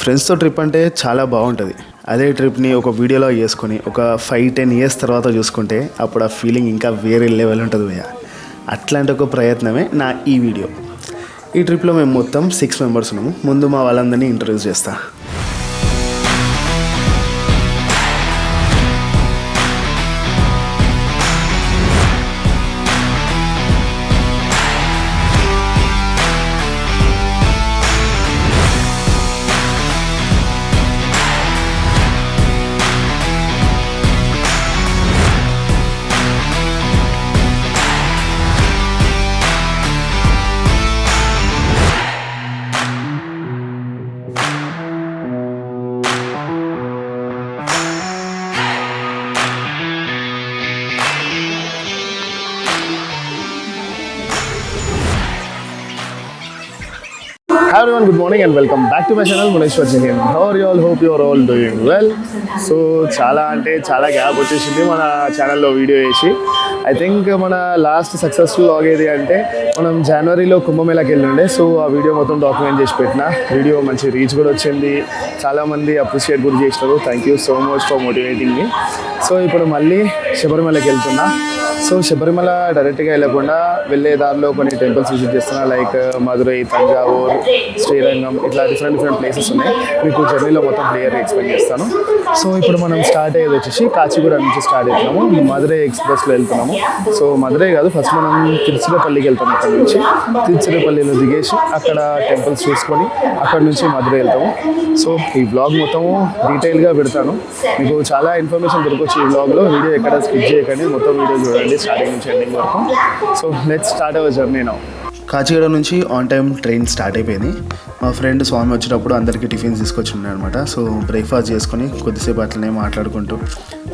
ఫ్రెండ్స్తో ట్రిప్ అంటే చాలా బాగుంటుంది. అదే ట్రిప్ని ఒక వీడియోలో చేసుకొని ఒక 5-10 ఇయర్స్ తర్వాత చూసుకుంటే అప్పుడు ఆ ఫీలింగ్ ఇంకా వేరే లెవెల్ ఉంటుంది భయ్య. అట్లాంటి ఒక ప్రయత్నమే నా ఈ వీడియో. ఈ ట్రిప్లో మేము మొత్తం 6 మెంబర్స్ ఉన్నాము. ముందు మా వాళ్ళందరినీ ఇంట్రడ్యూస్ చేస్తా. Hi everyone, good morning and welcome back to my channel Muneshwar Jain. How are you all? Hope you are all doing well. So చాలా గ్యాప్ వచ్చేసింది మన ఛానల్లో వీడియో చేసి. ఐ థింక్ మన లాస్ట్ సక్సెస్ఫుల్ వ్లాగ్ ఏది అంటే మనం జనవరిలో కుంభమేళాకి వెళ్ళిండే. సో ఆ వీడియో మొత్తం డాక్యుమెంట్ చేసి పెట్టిన. వీడియో మంచి రీచ్ కూడా వచ్చింది. చాలామంది అప్రిషియేట్ కూడా చేసినారు. Thank you so much for motivating me. So ఇప్పుడు మళ్ళీ శబరిమలకి వెళ్తున్నా. సో శబరిమల డైరెక్ట్గా వెళ్ళకుండా వెళ్ళే దారిలో కొన్ని టెంపుల్స్ విజిట్ చేస్తున్నా. లైక్ మధురై, తంజావూర్, శ్రీరంగం, ఇట్లా డిఫరెంట్ ప్లేసెస్ ఉన్నాయి. మీకు జర్నీలో మొత్తం క్లియర్గా ఎక్స్ప్లెయిన్ చేస్తాను. సో ఇప్పుడు మనం స్టార్ట్ అయ్యేది వచ్చేసి కాచిగూడ నుంచి స్టార్ట్ అవుతున్నాము. మధురై ఎక్స్ప్రెస్లో వెళ్తున్నాము. సో మధురై కాదు, ఫస్ట్ మనం తిరుచిరపల్లికి వెళ్తాము. అక్కడ నుంచి తిరుచిరపల్లిలో దిగేసి అక్కడ టెంపుల్స్ చూసుకొని అక్కడ నుంచి మధురై వెళ్తాము. సో ఈ బ్లాగ్ మొత్తము డీటెయిల్గా పెడతాను. మీకు చాలా ఇన్ఫర్మేషన్ దొరకవచ్చు ఈ బ్లాగ్లో. వీడియో ఎక్కడ స్కిప్ చేయకండి, మొత్తం వీడియో చూడండి స్టార్టింగ్ నుంచి ఎండింగ్ వరకు. So let's start our journey now. Kacheguda నుంచి ఆన్ టైం ట్రైన్ స్టార్ట్ అయిపోయింది. మా ఫ్రెండ్ స్వామి వచ్చినప్పుడు అందరికీ టిఫిన్స్ తీసుకొచ్చి ఉన్నాయన్నమాట. సో బ్రేక్ఫాస్ట్ చేసుకొని కొద్దిసేపు అట్లనే మాట్లాడుకుంటూ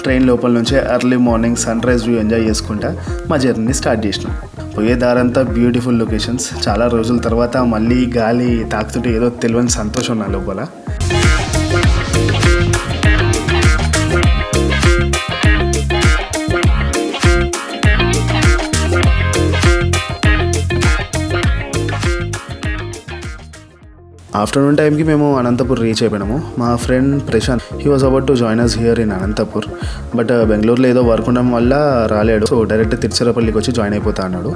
ట్రైన్ లోపల నుంచే early morning sunrise view enjoy చేసుకుంటా మా జర్నీ స్టార్ట్ చేసినాం. పోయే దారంతా బ్యూటిఫుల్ లొకేషన్స్. చాలా రోజుల తర్వాత మళ్ళీ గాలి తాకుతుంటే ఏదో తెలియని సంతోషం నా లోపల. ఆఫ్టర్నూన్ టైంకి మేము అనంతపూర్ రీచ్ అయిపోయినాము. మా friend Prashant, he was about to join us here in Anantapur. But బెంగళూరులో ఏదో వర్క్ ఉండడం వల్ల రాలేడు. సో డైరెక్ట్ తిరుచిరపల్లికి వచ్చి జాయిన్ అయిపోతా అన్నాడు.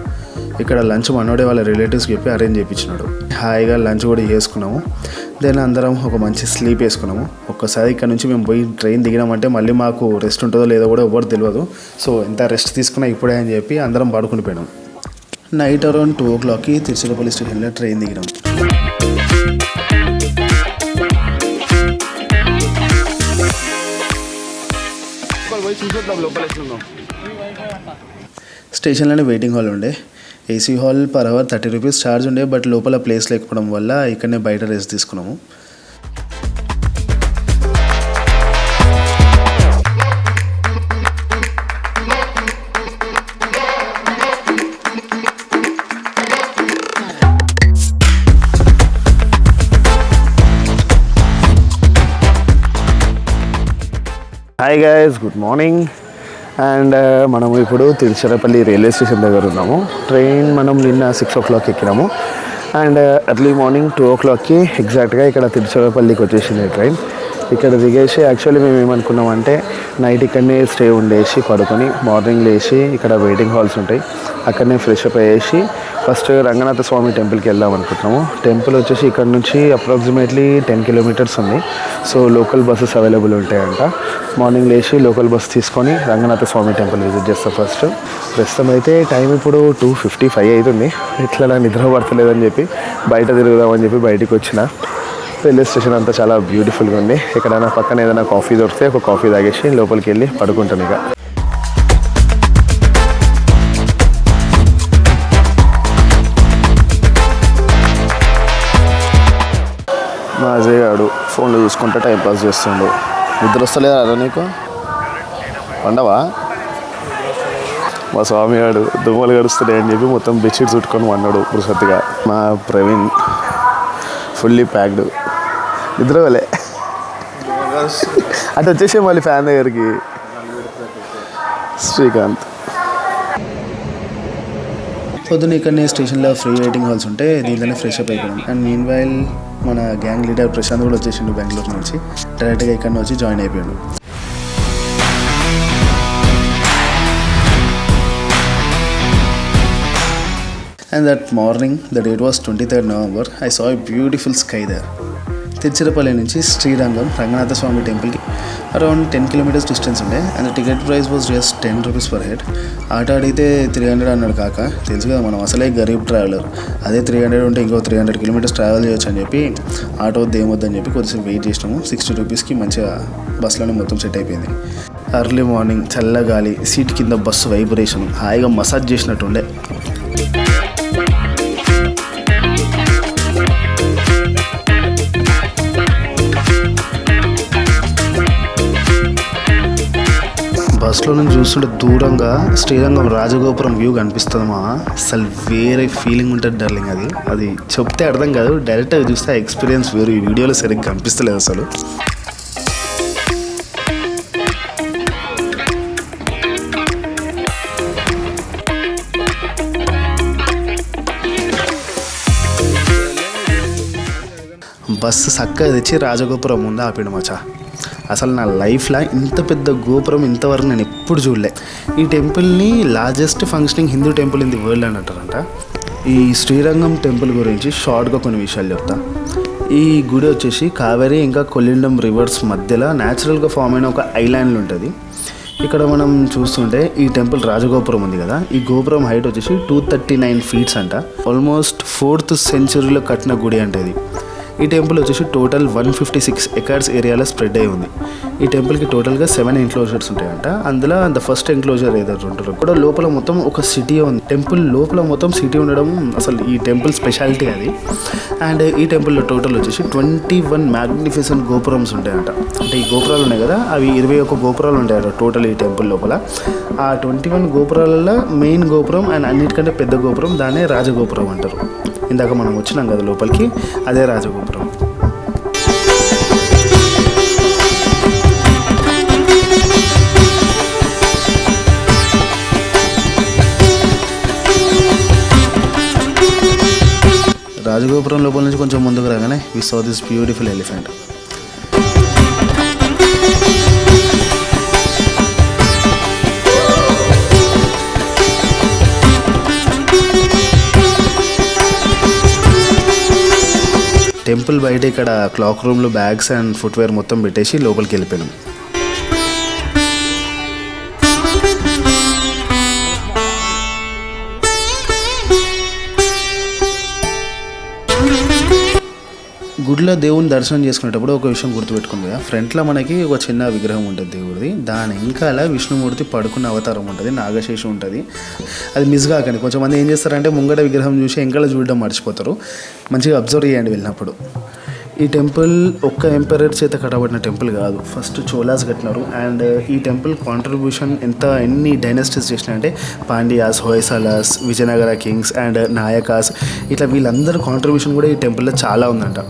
ఇక్కడ లంచ్ మనోడే వాళ్ళ రిలేటివ్స్కి చెప్పి అరేంజ్ చేయించినాడు. హాయిగా లంచ్ కూడా చేసుకున్నాము. దెన్ అందరం ఒక మంచి స్లీప్ వేసుకున్నాము. ఒక్కసారి ఇక్కడ నుంచి మేము పోయి ట్రైన్ దిగినామంటే మళ్ళీ మాకు రెస్ట్ ఉంటుందో లేదో కూడా ఎవరు తెలియదు. సో ఎంత రెస్ట్ తీసుకున్నా ఇప్పుడే అని చెప్పి అందరం పడుకునిపోయినాం. నైట్ అరౌండ్ 2 o'clockకి తిరుచిరపల్లి స్టేషన్లో ట్రైన్ దిగినాం. స్టేషన్లోనే వెయిటింగ్ హాల్ ఉండే. AC hall per hour 30 rupees charge ఉండే. బట్ లోపల ప్లేస్ లేకపోవడం వల్ల ఇక్కడనే బయట రెస్ట్ తీసుకున్నాము. Hi guys, good morning. And మనము ఇప్పుడు తిరుచిరపల్లి రైల్వే స్టేషన్ దగ్గర ఉన్నాము. ట్రైన్ మనం నిన్న 6 o'clock ఎక్కినాము. అండ్ ఎర్లీ మార్నింగ్ 2 o'clockకి ఎగ్జాక్ట్గా ఇక్కడ తిరుచిరపల్లికి వచ్చేసింది ట్రైన్. ఇక్కడ దిగేసి యాక్చువల్లీ మేము ఏమనుకున్నామంటే నైట్ ఇక్కడనే స్టే ఉండేసి పడుకొని మార్నింగ్ లేచి ఇక్కడ వెయిటింగ్ హాల్స్ ఉంటాయి, అక్కడనే fresh up అయ్యేసి first Ranganatha Swamy టెంపుల్కి వెళ్దాం అనుకుంటున్నాము. టెంపుల్ వచ్చేసి ఇక్కడ నుంచి అప్రాక్సిమేట్లీ 10 kilometers ఉంది. సో లోకల్ బస్సెస్ అవైలబుల్ ఉంటాయంట. మార్నింగ్ లేచి లోకల్ బస్ తీసుకొని రంగనాథ స్వామి టెంపుల్ విజిట్ చేస్తాం ఫస్ట్. ప్రస్తుతం అయితే టైం ఇప్పుడు 2:55 అవుతుంది. ఇట్లా నిద్ర పడతలేదని చెప్పి బయట తిరుగుదామని చెప్పి బయటికి వచ్చిన. రైల్వే స్టేషన్ అంతా చాలా బ్యూటిఫుల్గా ఉంది. ఎక్కడైనా పక్కన ఏదైనా కాఫీ దొరికితే ఒక కాఫీ తాగేసి లోపలికి వెళ్ళి పడుకుంటాం. ఇక మా అజయ్ గాడు ఫోన్లో చూసుకుంటా టైంపాస్ చేస్తుండు. నిద్ర వస్తలేదా అలా నీకు? పండవా? మా స్వామి గాడు దుమ్మలు గడుస్తున్నాయి అని చెప్పి మొత్తం బెడ్షీట్ చుట్టుకొని వన్నాడు పురుషత్తుగా. మా ప్రవీణ్ ఫుల్లీ ప్యాక్డ్, నిద్రవలే అటు వచ్చేసి మళ్ళీ ఫ్యాన్ దగ్గరికి. శ్రీకాంత్ పొద్దున ఇక్కడనే స్టేషన్లో ఫ్రీ వెయిటింగ్ హాల్స్ ఉంటే దీంట్లోనే ఫ్రెష్ అప్ అయిపోయాం. అండ్ మీన్ వైల్ మన గ్యాంగ్ లీడర్ ప్రశాంత్ కూడా వచ్చేసిండు బెంగళూరు నుంచి. డైరెక్ట్గా ఇక్కడ వచ్చి జాయిన్ అయిపోయాడు. And that morning, the date was 23rd November, I saw a beautiful sky there. Tiruchirappalli నుంచి శ్రీరంగం రంగనాథ స్వామి టెంపుల్కి అరౌండ్ 10 kilometers డిస్టెన్స్ ఉండే. And ticket price was just 10 rupees per head. Auto అడిగితే 300 అన్నాడు కాక. తెలుసు కదా మనం అసలే గరీబ్ ట్రావెలర్. అదే 300 ఉంటే ఇంకో 300 kilometers ట్రావెల్ చేయొచ్చు అని చెప్పి ఆటో ఏమొద్దని చెప్పి కొద్దిసేపు వెయిట్ చేసినాము. 60 rupeesకి మంచిగా బస్సులోనే మొత్తం సెట్ అయిపోయింది. ఎర్లీ మార్నింగ్ చల్లగాలి, సీట్ కింద బస్సు వైబ్రేషన్, హాయిగా మసాజ్ చేసినట్టుండే. బస్సులో నుంచి చూస్తుంటే దూరంగా శ్రీరంగం రాజగోపురం వ్యూ కనిపిస్తుందమ్మా. అసలు వేరే ఫీలింగ్ ఉంటుంది డార్లింగ్. అది చెప్తే అర్థం కాదు, డైరెక్ట్గా చూస్తే ఆ ఎక్స్పీరియన్స్ వేరు. ఈ వీడియోలో సరిగ్గా కనిపిస్తలేదు అసలు. బస్సు చక్కగా తెచ్చి రాజగోపురం ముందు ఆపిండు మచా. అసలు నా లైఫ్లో ఇంత పెద్ద గోపురం ఇంతవరకు నేను ఎప్పుడు చూడలే. ఈ టెంపుల్ని largest functioning Hindu temple in the world అని అంటారంట. ఈ శ్రీరంగం టెంపుల్ గురించి షార్ట్గా కొన్ని విషయాలు చెప్తా. ఈ గుడి వచ్చేసి కావేరీ ఇంకా కొల్లిండం రివర్స్ మధ్యలో న్యాచురల్గా ఫామ్ అయిన ఒక ఐలాండ్లో ఉంటుంది. ఇక్కడ మనం చూస్తుంటే ఈ టెంపుల్ రాజగోపురం ఉంది కదా, ఈ గోపురం హైట్ వచ్చేసి 239 feet అంట. ఆల్మోస్ట్ 4th century కట్టిన గుడి అంటే ఇది. ఈ టెంపుల్ వచ్చేసి టోటల్ 156 acres ఏరియాలో స్ప్రెడ్ అయి ఉంది. ఈ టెంపుల్కి టోటల్గా 7 enclosures ఉంటాయంట. అందులో ద ఫస్ట్ ఎన్క్లోజర్ ఏదైతే ఉంటారో కూడా లోపల మొత్తం ఒక సిటీ ఉంది. టెంపుల్ లోపల మొత్తం సిటీ ఉండడం అసలు ఈ టెంపుల్ స్పెషాలిటీ అది. అండ్ ఈ టెంపుల్లో టోటల్ వచ్చేసి 21 మ్యాగ్నిఫిసెంట్ గోపురమ్స్ ఉంటాయంట. అంటే ఈ గోపురాలు ఉన్నాయి కదా, అవి 21 గోపురాలు ఉంటాయంట టోటల్ ఈ టెంపుల్ లోపల. ఆ 21 గోపురాలలో మెయిన్ గోపురం అండ్ అన్నిటికంటే పెద్ద గోపురం దాన్నే రాజగోపురం అంటారు. ఇందాక మనం వచ్చినాం కదా లోపలికి, అదే రాజగోపురం. రాజగోపురం లోపల నుంచి కొంచెం ముందుకు రాగానే we saw this beautiful elephant. Temple బయట ఇక్కడ క్లాక్ రూమ్లో బ్యాగ్స్ అండ్ ఫుట్వేర్ మొత్తం పెట్టేసి లోపలికి వెళ్ళిపోయాం. గుడిలో దేవుని దర్శనం చేసుకునేటప్పుడు ఒక విషయం గుర్తుపెట్టుకుంది. ఫ్రంట్లో మనకి ఒక చిన్న విగ్రహం ఉంటుంది దేవుడిది. దాని వెనకాల విష్ణుమూర్తి పడుకున్న అవతారం ఉంటుంది, నాగశేషం ఉంటుంది. అది మిస్ కాకండి. కొంచెంమంది ఏం చేస్తారంటే ముంగట విగ్రహం చూసి వెనకాల చూడడం మర్చిపోతారు. మంచిగా అబ్జర్వ్ చేయండి వెళ్ళినప్పుడు. ఈ టెంపుల్ ఒక్క ఎంపరర్ చేత కట్టబడిన టెంపుల్ కాదు, ఫస్ట్ చోలాస్ కట్టినారు. అండ్ ఈ టెంపుల్ కాంట్రిబ్యూషన్ ఎన్ని డైనాసిటీస్ చేసినాయంటే పాండ్యాస్, హొయసాలాస్, విజయనగర కింగ్స్ అండ్ నాయకాస్, ఇట్లా వీళ్ళందరూ కాంట్రిబ్యూషన్ కూడా ఈ టెంపుల్లో చాలా ఉందంట.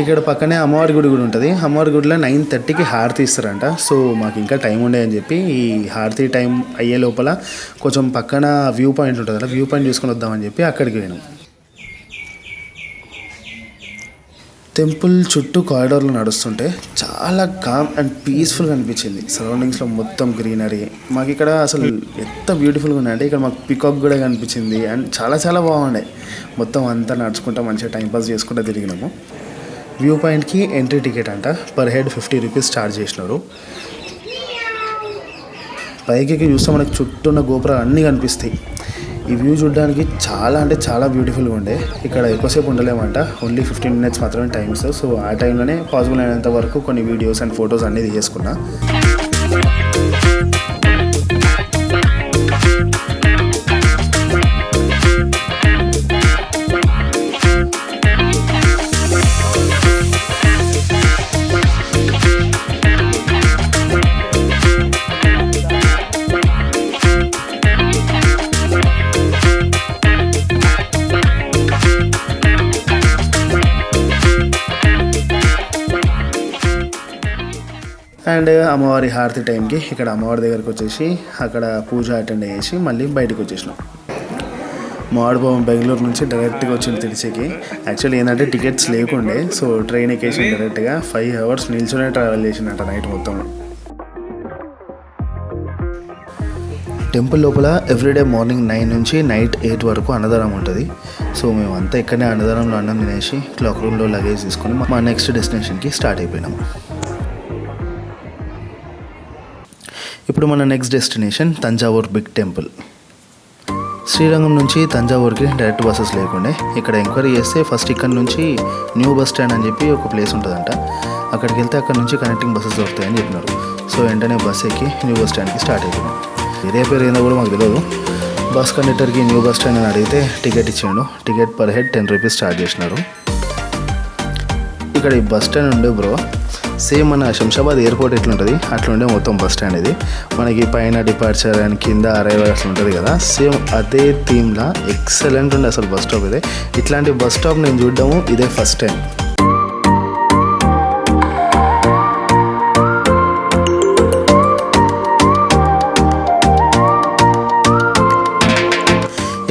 ఇక్కడ పక్కనే అమ్మవారి గుడి కూడా ఉంటుంది. అమ్మవారి గుడిలో 9:30కి హారతి ఇస్తారంట. సో మాకు ఇంకా టైం ఉండే అని చెప్పి ఈ హారతి టైం అయ్యే లోపల కొంచెం పక్కన వ్యూ పాయింట్ ఉంటుంది కదా, వ్యూ పాయింట్ చూసుకొని వద్దామని చెప్పి అక్కడికి పోయినాం. టెంపుల్ చుట్టూ కారిడార్లో నడుస్తుంటే చాలా కామ్ అండ్ పీస్ఫుల్గా అనిపించింది. సరౌండింగ్స్లో మొత్తం గ్రీనరీ. మాకు ఇక్కడ అసలు ఎంత బ్యూటిఫుల్గా ఉన్నాయంటే ఇక్కడ మాకు పికాక్ కూడా కనిపించింది అండ్ చాలా చాలా బాగుండే. మొత్తం అంతా నడుచుకుంటా మంచిగా టైంపాస్ చేసుకుంటూ తిరిగినాము. వ్యూ పాయింట్కి ఎంట్రీ టికెట్ అంట పర్ హెడ్ 50 రూపీస్ ఛార్జ్ చేసినారు. పైకి చూస్తే మనకు చుట్టూ ఉన్న గోపురాలు అన్నీ కనిపిస్తాయి. ఈ వ్యూ చూడడానికి చాలా అంటే చాలా బ్యూటిఫుల్గా ఉండే. ఇక్కడ ఎక్కువసేపు ఉండలేమంట, ఓన్లీ 15 మినిట్స్ మాత్రమే టైం ఇస్తారు. సో ఆ టైంలోనే పాసిబుల్ అయినంత వరకు కొన్ని వీడియోస్ అండ్ ఫొటోస్ అన్నీ తీసుకున్నా. అండ్ అమ్మవారి హారతి టైంకి ఇక్కడ అమ్మవారి దగ్గరికి వచ్చేసి అక్కడ పూజ అటెండ్ చేసి మళ్ళీ బయటకు వచ్చేసినాం. మామిడిపోవం బెంగళూరు నుంచి డైరెక్ట్గా వచ్చింది తిరిచేకి. యాక్చువల్లీ ఏంటంటే టికెట్స్ లేకుండే, సో ట్రైన్ ఎక్కేసి డైరెక్ట్గా 5 hours నిల్చునే ట్రావెల్ చేసిందంట నైట్ మొత్తం. టెంపుల్ లోపల ఎవ్రీడే మార్నింగ్ 9 నుంచి నైట్ 8 వరకు అన్నదానం ఉంటుంది. సో మేమంతా ఇక్కడనే అన్నదానంలో అన్నం తినేసి క్లాక్ రూమ్లో లగేజ్ తీసుకొని మా నెక్స్ట్ డెస్టినేషన్కి స్టార్ట్ అయిపోయినాము. ఇప్పుడు మన next destination Thanjavur big temple. Srirangam నుంచి తంజావూర్కి డైరెక్ట్ బస్సెస్ లేకుండే. ఇక్కడ ఎంక్వైరీ చేస్తే ఫస్ట్ ఇక్కడ నుంచి న్యూ బస్ స్టాండ్ అని చెప్పి ఒక ప్లేస్ ఉంటుందంట. అక్కడికి వెళ్తే అక్కడ నుంచి కనెక్టింగ్ బస్సెస్ దొరుకుతాయని చెప్పినారు. సో వెంటనే బస్ ఎక్కి న్యూ బస్ స్టాండ్కి స్టార్ట్ అయిపోయినాం. ఇదే పేరు ఏందో కూడా మాకు తెలియదు. బస్ కండక్టర్కి న్యూ బస్ స్టాండ్ అని అడిగితే టికెట్ ఇచ్చాడు. Ticket per head 10 rupees charge చేసినారు. ఇక్కడ ఈ బస్ స్టాండ్ ఉండే బ్రో సేమ్ మన శంషాబాద్ ఎయిర్పోర్ట్ ఎట్లుంటుంది అట్లుండే మొత్తం బస్ స్టాండ్ ఇది. మనకి పైన డిపార్చర్ అండ్ కింద అరైవల్ అట్లా ఉంటుంది కదా, సేమ్ అదే థీమ్లా ఎక్సలెంట్ ఉండే అసలు బస్ స్టాప్ ఇది. ఇట్లాంటి బస్ స్టాప్ నేను చూడడము ఇదే ఫస్ట్ టైం.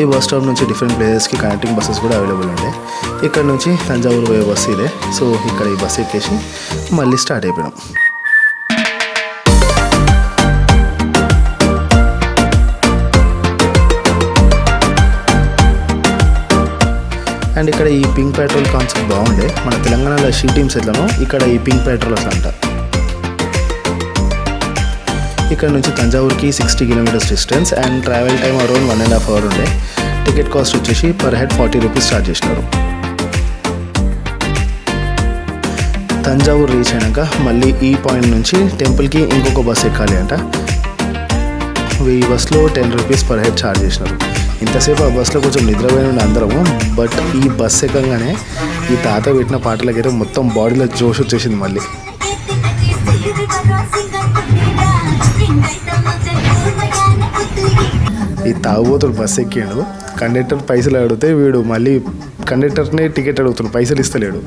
ఈ బస్ స్టాప్ నుంచి డిఫరెంట్ ప్లేసెస్కి కనెక్టింగ్ బస్సెస్ కూడా అవైలబుల్ ఉంటాయి. ఇక్కడ నుంచి తంజావూరు పోయే బస్సు ఇదే. సో ఇక్కడ ఈ బస్సు ఎక్కేసి మళ్ళీ స్టార్ట్ అయిపోయాం. అండ్ ఇక్కడ ఈ పింక్ పెట్రోల్ కాన్సెప్ట్ బాగుండే. మన తెలంగాణలో షీ టీమ్స్ ఎట్లనో ఇక్కడ ఈ పింక్ పెట్రోల్ అట్లా అంట. ఇక్కడ నుంచి తంజావూర్కి 60 kilometres distance and travel time around 1.5 hour ఉండే. టికెట్ కాస్ట్ వచ్చేసి పర్ హెడ్ 40 రూపీస్ ఛార్జ్ చేసినారు. తంజావూరు రీచ్ అయినాక మళ్ళీ ఈ పాయింట్ నుంచి టెంపుల్కి ఇంకొక బస్ ఎక్కాలి అంట. ఈ బస్లో 10 రూపీస్ పర్ హెడ్ ఛార్జ్ చేసినారు. ఇంతసేపు ఆ బస్లో కొంచెం నిద్రపోయిన అందరము. బట్ ఈ బస్ ఎక్కగానే ఈ తాత పెట్టిన పాటలకైతే మొత్తం బాడీలో జోష్ వచ్చేసింది. మళ్ళీ ఈ తాగుబోతుడు బస్ ఎక్కాడు. కండక్టర్ పైసలు అడిగితే వీడు మళ్ళీ కండక్టర్నే టికెట్ అడుగుతున్నాడు, పైసలు ఇస్తలేడు.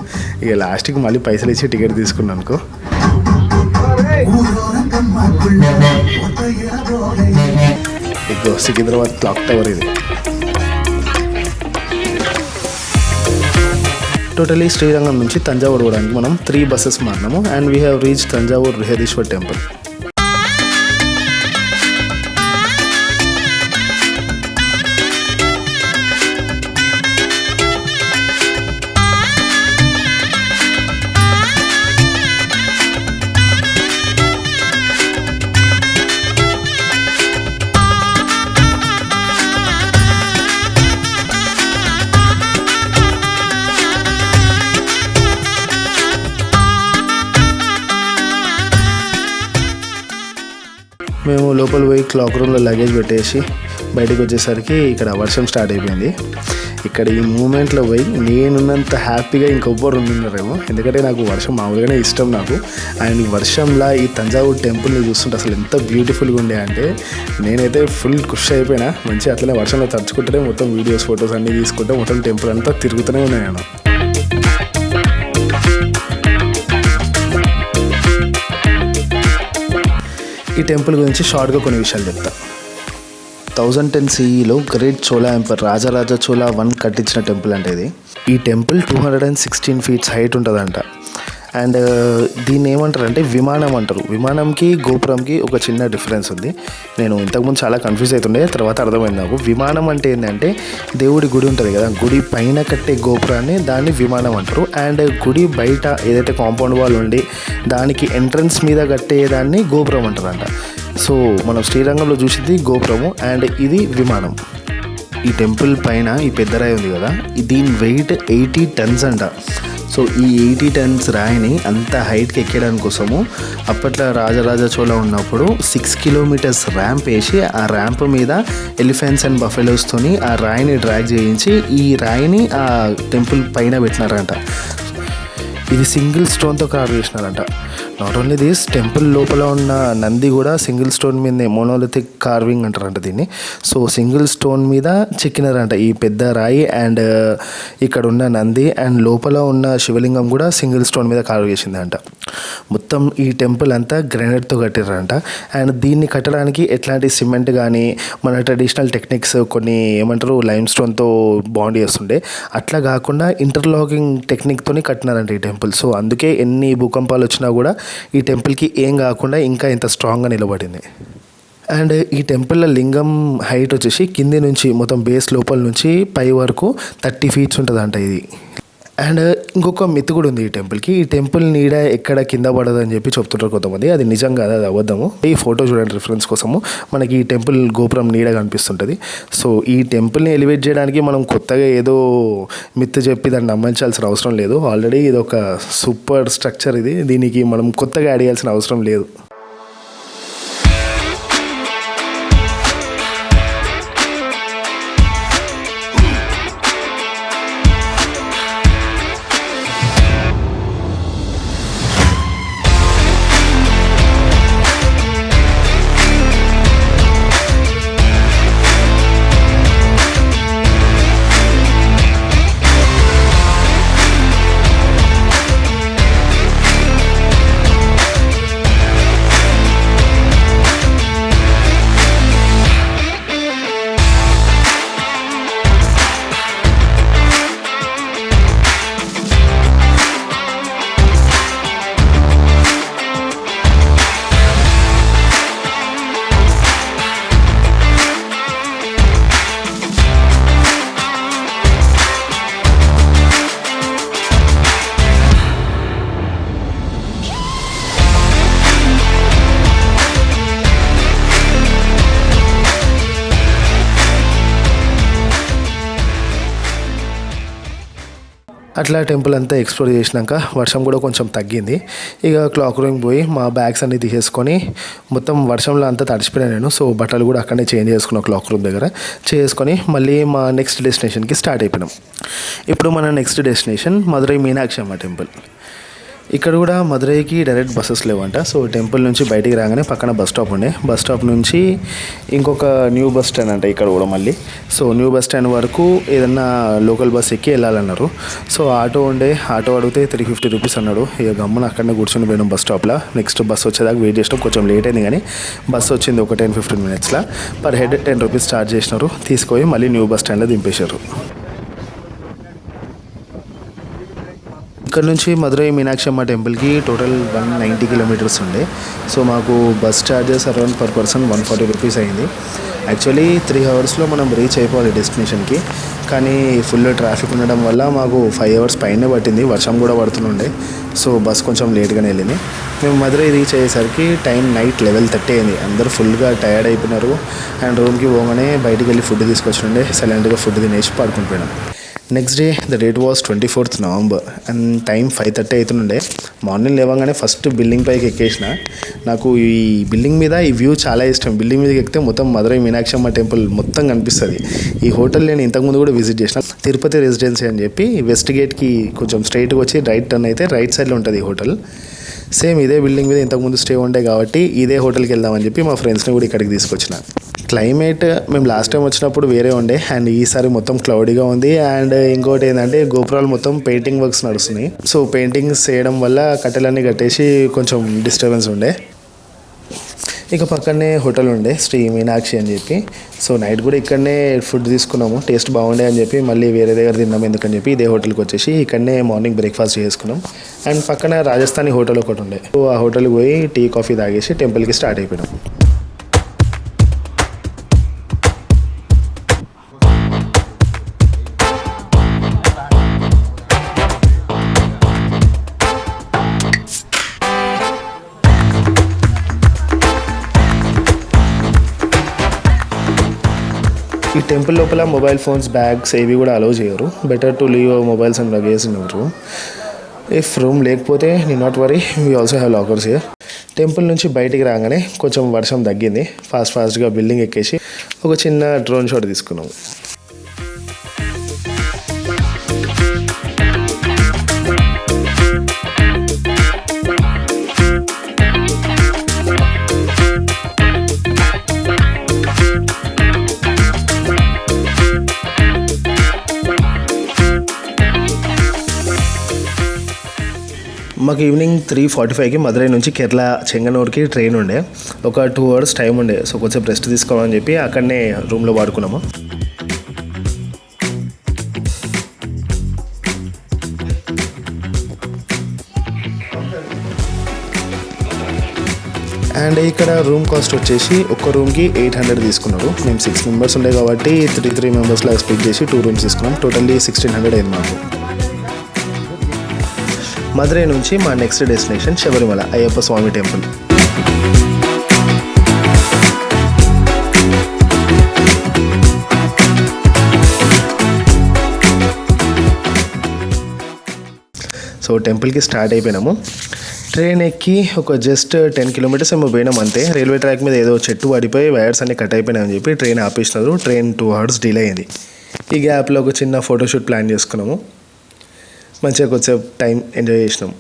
ఇక లాస్ట్కి మళ్ళీ పైసలు ఇచ్చి టికెట్ తీసుకున్నాను అనుకో. ఇగో సికింద్రాబాద్ క్లాక్ టవర్ ఇది. టోటలీ శ్రీరంగం నుంచి తంజావూరు పోవడానికి మనం 3 buses మారినాము. And we have reach Thanjavur Brihadeeshwar temple. మేము లోపల పోయి క్లాక్ రూమ్లో లగేజ్ పెట్టేసి బయటకు వచ్చేసరికి ఇక్కడ వర్షం స్టార్ట్ అయిపోయింది. ఇక్కడ ఈ మూమెంట్లో పోయి నేనున్నంత హ్యాపీగా ఇంకొబ్బరు ఉన్నారేమో. ఎందుకంటే నాకు వర్షం మామూలుగానే ఇష్టం నాకు. అండ్ వర్షంలో ఈ తంజావూరు టెంపుల్ని చూస్తుంటే అసలు ఎంత బ్యూటిఫుల్గా ఉండే అంటే నేనైతే ఫుల్ ఖుషి అయిపోయినా. మంచిగా అట్లనే వర్షంలో తడుచుకుంటూనే మొత్తం వీడియోస్ ఫొటోస్ అన్నీ తీసుకుంటే మొత్తం టెంపుల్ అంతా తిరుగుతూనే ఉన్నాను. ఈ టెంపుల్ గురించి షార్ట్గా కొన్ని విషయాలు చెప్తా. 1010 CEలో గ్రేట్ చోళా ఎంపర్ రాజరాజ చోళా 1 కట్టించిన టెంపుల్ అంటే ఇది. ఈ టెంపుల్ 216 ఫీట్స్ హైట్ ఉంటుందంట. అండ్ దీన్ని ఏమంటారంటే విమానం అంటారు. విమానంకి గోపురంకి ఒక చిన్న డిఫరెన్స్ ఉంది. నేను ఇంతకుముందు చాలా కన్ఫ్యూజ్ అవుతుండే, తర్వాత అర్థమైంది నాకు. విమానం అంటే ఏంటంటే దేవుడి గుడి ఉంటుంది కదా, గుడి పైన కట్టే గోపురాన్ని దాన్ని విమానం అంటారు. అండ్ గుడి బయట ఏదైతే కాంపౌండ్ వాల్ ఉండి దానికి ఎంట్రన్స్ మీద కట్టేదాన్ని గోపురం అంటారంట. సో మనం శ్రీరంగంలో చూసింది గోపురము అండ్ ఇది విమానం. ఈ టెంపుల్ పైన ఈ పెద్ద రాయి ఉంది కదా, దీని వెయిట్ 80 టన్స్ అంట. సో ఈ 80 టన్స్ రాయిని అంత హైట్కి ఎక్కడానికి కోసము అప్పట్లో రాజరాజ చోళ ఉన్నప్పుడు 6 కిలోమీటర్స్ ర్యాంప్ వేసి ఆ ర్యాంప్ మీద ఎలిఫెంట్స్ అండ్ బఫెలోస్తోని ఆ రాయిని డ్రాగ్ చేయించి ఈ రాయిని ఆ టెంపుల్ పైన పెట్టినారంట. ఇది సింగిల్ స్టోన్తో కార్వ్ చేసినారంట. నాట్ ఓన్లీ దిస్, టెంపుల్ లోపల ఉన్న నంది కూడా సింగిల్ స్టోన్ మీదనే, మోనోలిథిక్ కార్వింగ్ అంటారంట దీన్ని. సో సింగిల్ స్టోన్ మీద చెక్కినారంట ఈ పెద్ద రాయి అండ్ ఇక్కడ ఉన్న నంది అండ్ లోపల ఉన్న శివలింగం కూడా సింగిల్ స్టోన్ మీద కార్వ్ చేసిందంట. మొత్తం ఈ టెంపుల్ అంతా గ్రానైట్తో కట్టారంట. అండ్ దీన్ని కట్టడానికి ఎట్లాంటి సిమెంట్ కానీ మన ట్రెడిషనల్ టెక్నిక్స్ కొన్ని ఏమంటారు లైమ్ స్టోన్తో బాండ్ చేస్తుండే, అట్లా కాకుండా ఇంటర్లాకింగ్ టెక్నిక్తోని కట్టినారంట ఈ టెంపుల్. సో అందుకే ఎన్ని భూకంపాలు వచ్చినా కూడా ఈ టెంపుల్కి ఏం కాకుండా ఇంకా ఇంత స్ట్రాంగ్గా నిలబడింది. అండ్ ఈ టెంపుల్లో లింగం హైట్ వచ్చేసి కింది నుంచి మొత్తం బేస్ లోపల నుంచి పై వరకు 30 ఫీట్స్ ఉంటుందంట ఇది. అండ్ ఇంకొక మిత్ కూడా ఉంది ఈ టెంపుల్కి. ఈ టెంపుల్ నీడ ఎక్కడ కింద పడదని చెప్పి చెప్తుంటారు కొంతమంది. అది నిజం కాదు, అది అబద్ధము. ఈ ఫోటో చూడండి రిఫరెన్స్ కోసము. మనకి ఈ టెంపుల్ గోపురం నీడ కనిపిస్తుంటుంది. సో ఈ టెంపుల్ని ఎలివేట్ చేయడానికి మనం కొత్తగా ఏదో మిత్ చెప్పి దాన్ని నమ్మించాల్సిన అవసరం లేదు. ఆల్రెడీ ఇది ఒక సూపర్ స్ట్రక్చర్. దీనికి మనం కొత్తగా యాడ్ చేయాల్సిన అవసరం లేదు. అట్లా టెంపుల్ అంతా ఎక్స్ప్లోర్ చేసినాక వర్షం కూడా కొంచెం తగ్గింది. ఇక క్లాక్ రూమ్కి పోయి మా బ్యాగ్స్ అన్ని తీసేసుకొని మొత్తం వర్షంలో అంతా తడిచిపోయాను నేను. సో బట్టలు కూడా అక్కడనే చేంజ్ చేసుకున్నాం క్లాక్ రూమ్ దగ్గర. చేసుకొని మళ్ళీ మా నెక్స్ట్ డెస్టినేషన్కి స్టార్ట్ అయిపోయినాం. ఇప్పుడు మన నెక్స్ట్ డెస్టినేషన్ మధురై మీనాక్షి అమ్మ టెంపుల్. ఇక్కడ కూడా మధురైకి డైరెక్ట్ బస్సెస్ లేవంట. సో టెంపుల్ నుంచి బయటికి రాగానే పక్కన బస్ స్టాప్ ఉండే, బస్ స్టాప్ నుంచి ఇంకొక న్యూ బస్ స్టాండ్ అంట ఇక్కడ కూడా మళ్ళీ. సో న్యూ బస్ స్టాండ్ వరకు ఏదన్నా లోకల్ బస్ ఎక్కి వెళ్ళాలన్నారు. సో ఆటో అడిగితే 350 రూపీస్ అన్నాడు. ఇక గమ్మున అక్కడనే కూర్చొని పోయినాం బస్ స్టాప్లో. నెక్స్ట్ బస్ వచ్చేదాకా వెయిట్ చేసినాం. కొంచెం లేట్ అయింది కానీ బస్ వచ్చింది ఒక 10-15 మినిట్స్లో. పర్ హెడ్ 10 రూపీస్ ఛార్జ్ చేసినారు. తీసుకొని మళ్ళీ న్యూ బస్ స్టాండ్లో దింపేశారు. ఇక్కడ నుంచి మధురై మీనాక్షి అమ్మ టెంపుల్కి టోటల్ 190 కిలోమీటర్స్ ఉండే. సో మాకు bus charges around per person 140 rupees అయింది. యాక్చువల్లీ 3 అవర్స్లో మనం రీచ్ అయిపోవాలి డెస్టినేషన్కి. కానీ ఫుల్ ట్రాఫిక్ ఉండడం వల్ల మాకు 5 అవర్స్ పైనే పట్టింది. వర్షం కూడా పడుతుండే. సో బస్ కొంచెం లేట్గానే వెళ్ళింది. మేము మధురై రీచ్ అయ్యేసరికి టైం నైట్ 11:30 అయింది. అందరూ ఫుల్గా టయర్డ్ అయిపోయినారు. అండ్ రూమ్కి పోగానే బయటికి వెళ్ళి ఫుడ్ తీసుకొచ్చిండే. సైలెంట్గా ఫుడ్ తినేసి పడుకుని పోయినాం. Next day the date was 24th November and time 5:30 అవుతుండే. మార్నింగ్ లేవగానే ఫస్ట్ బిల్డింగ్ పైకి ఎక్కేసిన. నాకు ఈ బిల్డింగ్ మీద ఈ వ్యూ చాలా ఇష్టం. బిల్డింగ్ మీదకి ఎక్కితే మొత్తం మధురై మీనాక్షి అమ్మ టెంపుల్ మొత్తం కనిపిస్తుంది. ఈ హోటల్ నేను ఇంతకుముందు కూడా విజిట్ చేసిన, తిరుపతి రెసిడెన్సీ అని చెప్పి. వెస్ట్ గేట్కి కొంచెం స్ట్రైట్గా వచ్చి రైట్ టర్న్ అయితే రైట్ సైడ్లో ఉంటుంది ఈ హోటల్. సేమ్ ఇదే బిల్డింగ్ మీద ఇంతకుముందు స్టే ఉండే కాబట్టి ఇదే హోటల్కి వెళ్దామని చెప్పి మా ఫ్రెండ్స్ని కూడా ఇక్కడికి తీసుకొచ్చిన. క్లైమేట్ మేము లాస్ట్ టైం వచ్చినప్పుడు వేరే ఉండే అండ్ ఈసారి మొత్తం క్లౌడీగా ఉంది. అండ్ ఇంకోటి ఏంటంటే గోపురాలు మొత్తం పెయింటింగ్ వర్క్స్ నడుస్తున్నాయి. సో పెయింటింగ్స్ చేయడం వల్ల కట్టెలన్నీ కట్టేసి కొంచెం డిస్టర్బెన్స్ ఉండే. ఇక పక్కనే హోటల్ ఉండే శ్రీ మీనాక్షి అని చెప్పి. సో నైట్ కూడా ఇక్కడనే ఫుడ్ తీసుకున్నాము. టేస్ట్ బాగుండే అని చెప్పి మళ్ళీ వేరే దగ్గర తిన్నాం ఎందుకని చెప్పి ఇదే హోటల్కి వచ్చేసి ఇక్కడనే మార్నింగ్ బ్రేక్ఫాస్ట్ చేసుకున్నాం. అండ్ పక్కన రాజస్థానీ హోటల్ ఒకటి ఉండే. సో ఆ హోటల్కి పోయి టీ కాఫీ తాగేసి టెంపుల్కి స్టార్ట్ అయిపోయినాం. ఈ టెంపుల్ లోపల మొబైల్ ఫోన్స్, బ్యాగ్స్ ఏవి కూడా అలౌ చేయరు. Better to leave mobiles and luggage in your room. If room లేకపోతే need not worry, we also have lockers here. Temple నుంచి బయటికి రాగానే కొంచెం వర్షం తగ్గింది. ఫాస్ట్గా బిల్డింగ్ ఎక్కేసి ఒక చిన్న డ్రోన్ షాట్ తీసుకున్నాము. మాకు ఈవినింగ్ 3:45కి మదురై నుంచి కేరళ చెంగనూరుకి ట్రైన్ ఉండే. ఒక 2 hours టైం ఉండే. సో కొంచెం రెస్ట్ తీసుకోవాలని చెప్పి అక్కడనే రూమ్లో వాడుకున్నాము. అండ్ ఇక్కడ రూమ్ కాస్ట్ వచ్చేసి ఒక్క రూమ్కి 800 తీసుకున్నారు. మేము 6 members ఉండే కాబట్టి 3 members లాగా స్ప్లిట్ చేసి 2 rooms తీసుకున్నాం. టోటల్లీ 1600 అయింది మాకు. మదురై నుంచి మా నెక్స్ట్ డెస్టినేషన్ శబరిమల అయ్యప్ప స్వామి టెంపుల్. సో టెంపుల్కి స్టార్ట్ అయిపోయినాము. ట్రైన్ ఎక్కి ఒక జస్ట్ 10 kilometers ఏమో పోయినాం అంతే. రైల్వే ట్రాక్ మీద ఏదో చెట్టు పడిపోయి వైర్స్ అన్ని కట్ అయిపోయినాయని చెప్పి ట్రైన్ ఆపేసినారు. ట్రైన్ 2 hours డిలే అయింది. ఈ గ్యాప్లో ఒక చిన్న ఫోటోషూట్ ప్లాన్ చేసుకున్నాము. మంచిగా కొంచెం టైం ఎంజాయ్ చేసినాం.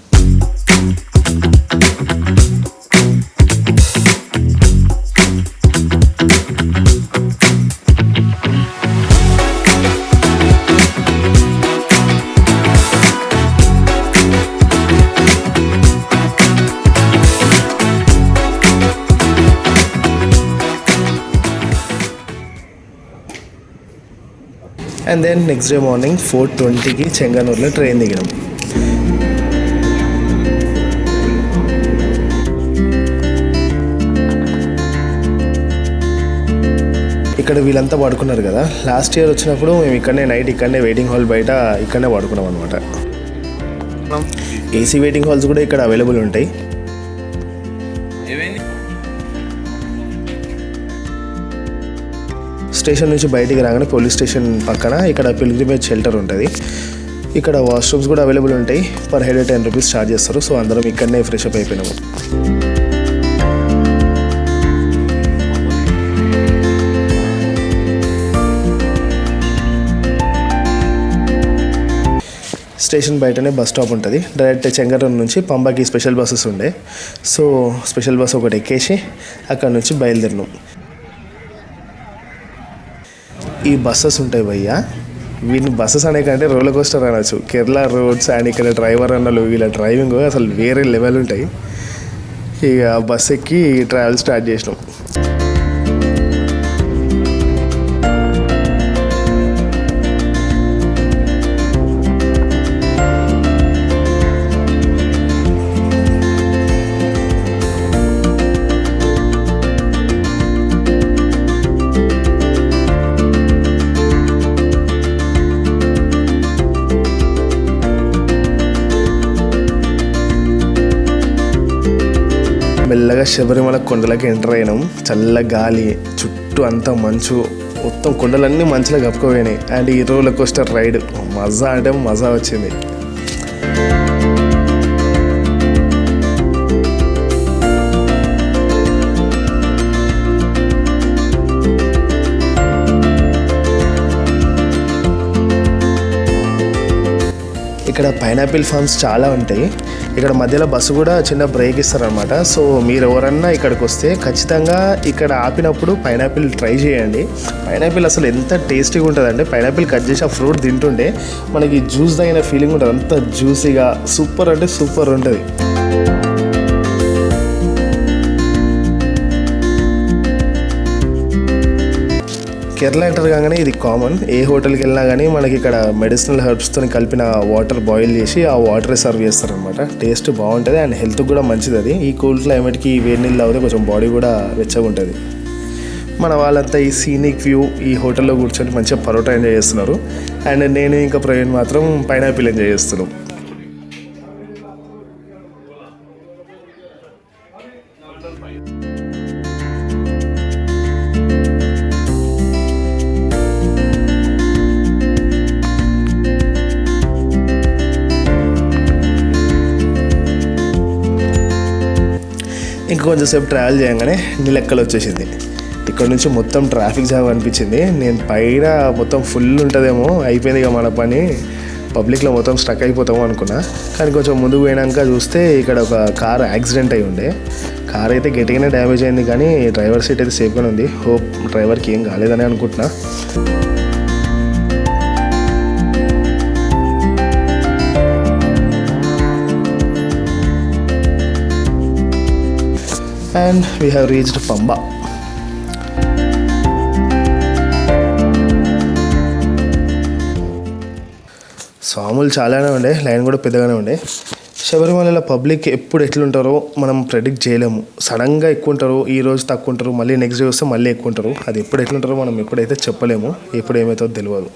And then next day morning 4:20కి చెంగనూరులో ట్రైన్ దిగినాం. ఇక్కడ వీళ్ళంతా పడుకున్నారు కదా. లాస్ట్ ఇయర్ వచ్చినప్పుడు మేము ఇక్కడనే నైట్ ఇక్కడనే వెయిటింగ్ హాల్ బయట ఇక్కడనే పడుకున్నాం అనమాట. ఏసీ వెయిటింగ్ హాల్స్ కూడా ఇక్కడ అవైలబుల్ ఉంటాయి. స్టేషన్ నుంచి బయటికి రాగానే పోలీస్ స్టేషన్ పక్కన ఇక్కడ పిల్గ్రిమేజ్ షెల్టర్ ఉంటుంది. ఇక్కడ వాష్రూమ్స్ కూడా అవైలబుల్ ఉంటాయి. పర్ హెడ్ 10 rupees ఛార్జ్ చేస్తారు. సో అందరం ఇక్కడనే ఫ్రెష్ అప్ అయిపోయినాము. స్టేషన్ బయటనే బస్ స్టాప్ ఉంటుంది. డైరెక్ట్ చెంగనూరు నుంచి పంబాకి స్పెషల్ బస్సెస్ ఉండే. సో స్పెషల్ బస్ ఒకటి ఎక్కేసి అక్కడ నుంచి బయలుదేరినాం. ఈ బస్సెస్ ఉంటాయి భయ్య, వీళ్ళని బస్సెస్ అనే కంటే రోలర్ కోస్టర్ అనొచ్చు. కేరళ రోడ్స్ అండ్ ఇక్కడ డ్రైవర్ అన్నలు వీళ్ళ డ్రైవింగ్ అసలు వేరే లెవెల్ ఉంటాయి. ఇక బస్ ఎక్కి ట్రావెల్ స్టార్ట్ చేసినాం. మెల్లగా శబరిమల కొండలకి ఎంటర్ అయినాం. చల్ల గాలి, చుట్టూ అంతా మంచు, మొత్తం కొండలన్నీ మంచులో కప్పుకోపోయినాయి. అండ్ ఈ రోలర్ కోస్టర్ రైడ్ మజా అంటే మజా వచ్చింది. ఇక్కడ పైనాపిల్ ఫార్మ్స్ చాలా ఉంటాయి. ఇక్కడ మధ్యలో బస్సు కూడా చిన్న బ్రేక్ ఇస్తారనమాట. సో మీరు ఎవరన్నా ఇక్కడికి వస్తే ఖచ్చితంగా ఇక్కడ ఆపినప్పుడు పైనాపిల్ ట్రై చేయండి. పైనాపిల్ అసలు ఎంత టేస్టీగా ఉంటుంది అంటే పైనాపిల్ కట్ చేసి ఆ ఫ్రూట్ తింటుంటే మనకి జ్యూస్ తాగిన ఫీలింగ్ ఉంటుంది. అంత జ్యూసీగా సూపర్ అంటే సూపర్ ఉంటుంది. కేరళ ఎంటర్ కాగానే ఇది కామన్, ఏ హోటల్కి వెళ్ళినా కానీ మనకి ఇక్కడ మెడిసినల్ హెర్బ్స్తో కలిపిన వాటర్ బాయిల్ చేసి ఆ వాటరే సర్వ్ చేస్తారనమాట. టేస్ట్ బాగుంటుంది అండ్ హెల్త్కి కూడా మంచిది అది. ఈ కూల్ క్లైమేట్కి వేడి నీళ్ళు తాగితే కొంచెం బాడీ కూడా వెచ్చగా ఉంటుంది. మన వాళ్ళంతా ఈ సీనిక్ వ్యూ ఈ హోటల్లో కూర్చొని మంచిగా పరోటా ఎంజాయ్ చేస్తున్నారు. అండ్ నేను ఇంకా ప్రవీణ్ మాత్రం పైనాపిల్ ఎంజాయ్ చేస్తున్నాం. ఇంకా కొంచెంసేపు ట్రావెల్ చేయగానే నీలెక్కలు వచ్చేసింది. ఇక్కడ నుంచి మొత్తం ట్రాఫిక్ జామ్ అనిపించింది. నేను పైన మొత్తం ఫుల్ ఉంటుందేమో, అయిపోయింది ఇక మన పని, పబ్లిక్లో మొత్తం స్టక్ అయిపోతాము అనుకున్నా. కానీ కొంచెం ముందుకు పోయినాక చూస్తే ఇక్కడ ఒక కార్ యాక్సిడెంట్ అయి ఉండే. కార్ అయితే గట్టిగానే డ్యామేజ్ అయింది, కానీ డ్రైవర్ సీట్ అయితే సేఫ్గానే ఉంది. హోప్ డ్రైవర్కి ఏం కాలేదని అనుకుంటున్నా. And we have reached Pamba. స్వాములు చాలానే ఉండే, లైన్ కూడా పెద్దగానే ఉండే. శబరిమలలో పబ్లిక్ ఎప్పుడు ఎట్లుంటారో మనం ప్రెడిక్ట్ చేయలేము. సడన్గా ఎక్కువ ఉంటారు, ఈ రోజు తక్కువ ఉంటారు, మళ్ళీ నెక్స్ట్ డే వస్తే మళ్ళీ ఎక్కువ ఉంటారు. అది ఎప్పుడు ఎట్లుంటారో మనం ఎప్పుడైతే చెప్పలేము, ఎప్పుడు ఏమవుతుందో తెలియదు.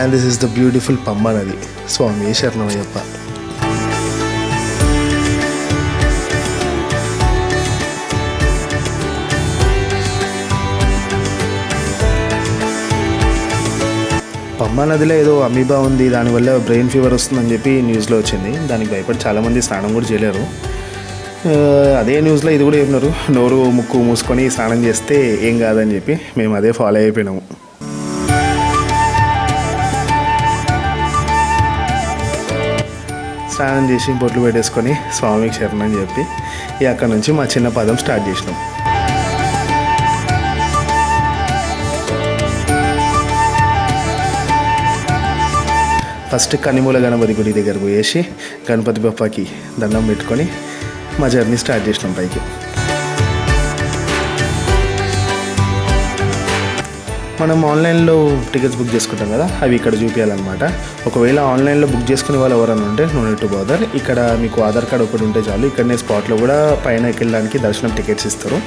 And this is the beautiful Pamba Nadi. Swami Sharanayappa. Pamba నదిలో ఏదో అమీబా ఉంది, దానివల్ల బ్రెయిన్ ఫీవర్ వస్తుందని చెప్పి న్యూస్లో వచ్చింది. దానికి భయపడి చాలామంది స్నానం కూడా చేయలేరు. అదే న్యూస్లో ఇది కూడా చెప్పినారు, నోరు ముక్కు మూసుకొని స్నానం చేస్తే ఏం కాదని చెప్పి. మేము అదే ఫాలో అయిపోయినాము. స్నానం చేసి బొట్లు పెట్టేసుకొని స్వామికి శరణని చెప్పి అక్కడ నుంచి మా చిన్న పదం స్టార్ట్ చేసినాం. ఫస్ట్ కనిమూల గణపతి గుడి దగ్గర పోయేసి గణపతి బప్పకి దండం పెట్టుకొని మా జర్నీ స్టార్ట్ చేసినాం పైకి. మనం ఆన్లైన్లో టికెట్స్ బుక్ చేసుకుంటాం కదా, అవి ఇక్కడ చూపించాలన్నమాట. ఒకవేళ ఆన్లైన్లో బుక్ చేసుకునే వాళ్ళు ఎవరైనా ఉంటే నో నీడ్ టు బాదర్. ఇక్కడ మీకు ఆధార్ కార్డ్ ఒకటి ఉంటే చాలు. ఇక్కడనే స్పాట్లో కూడా పైనకి వెళ్ళడానికి దర్శనం టికెట్స్ ఇస్తారు.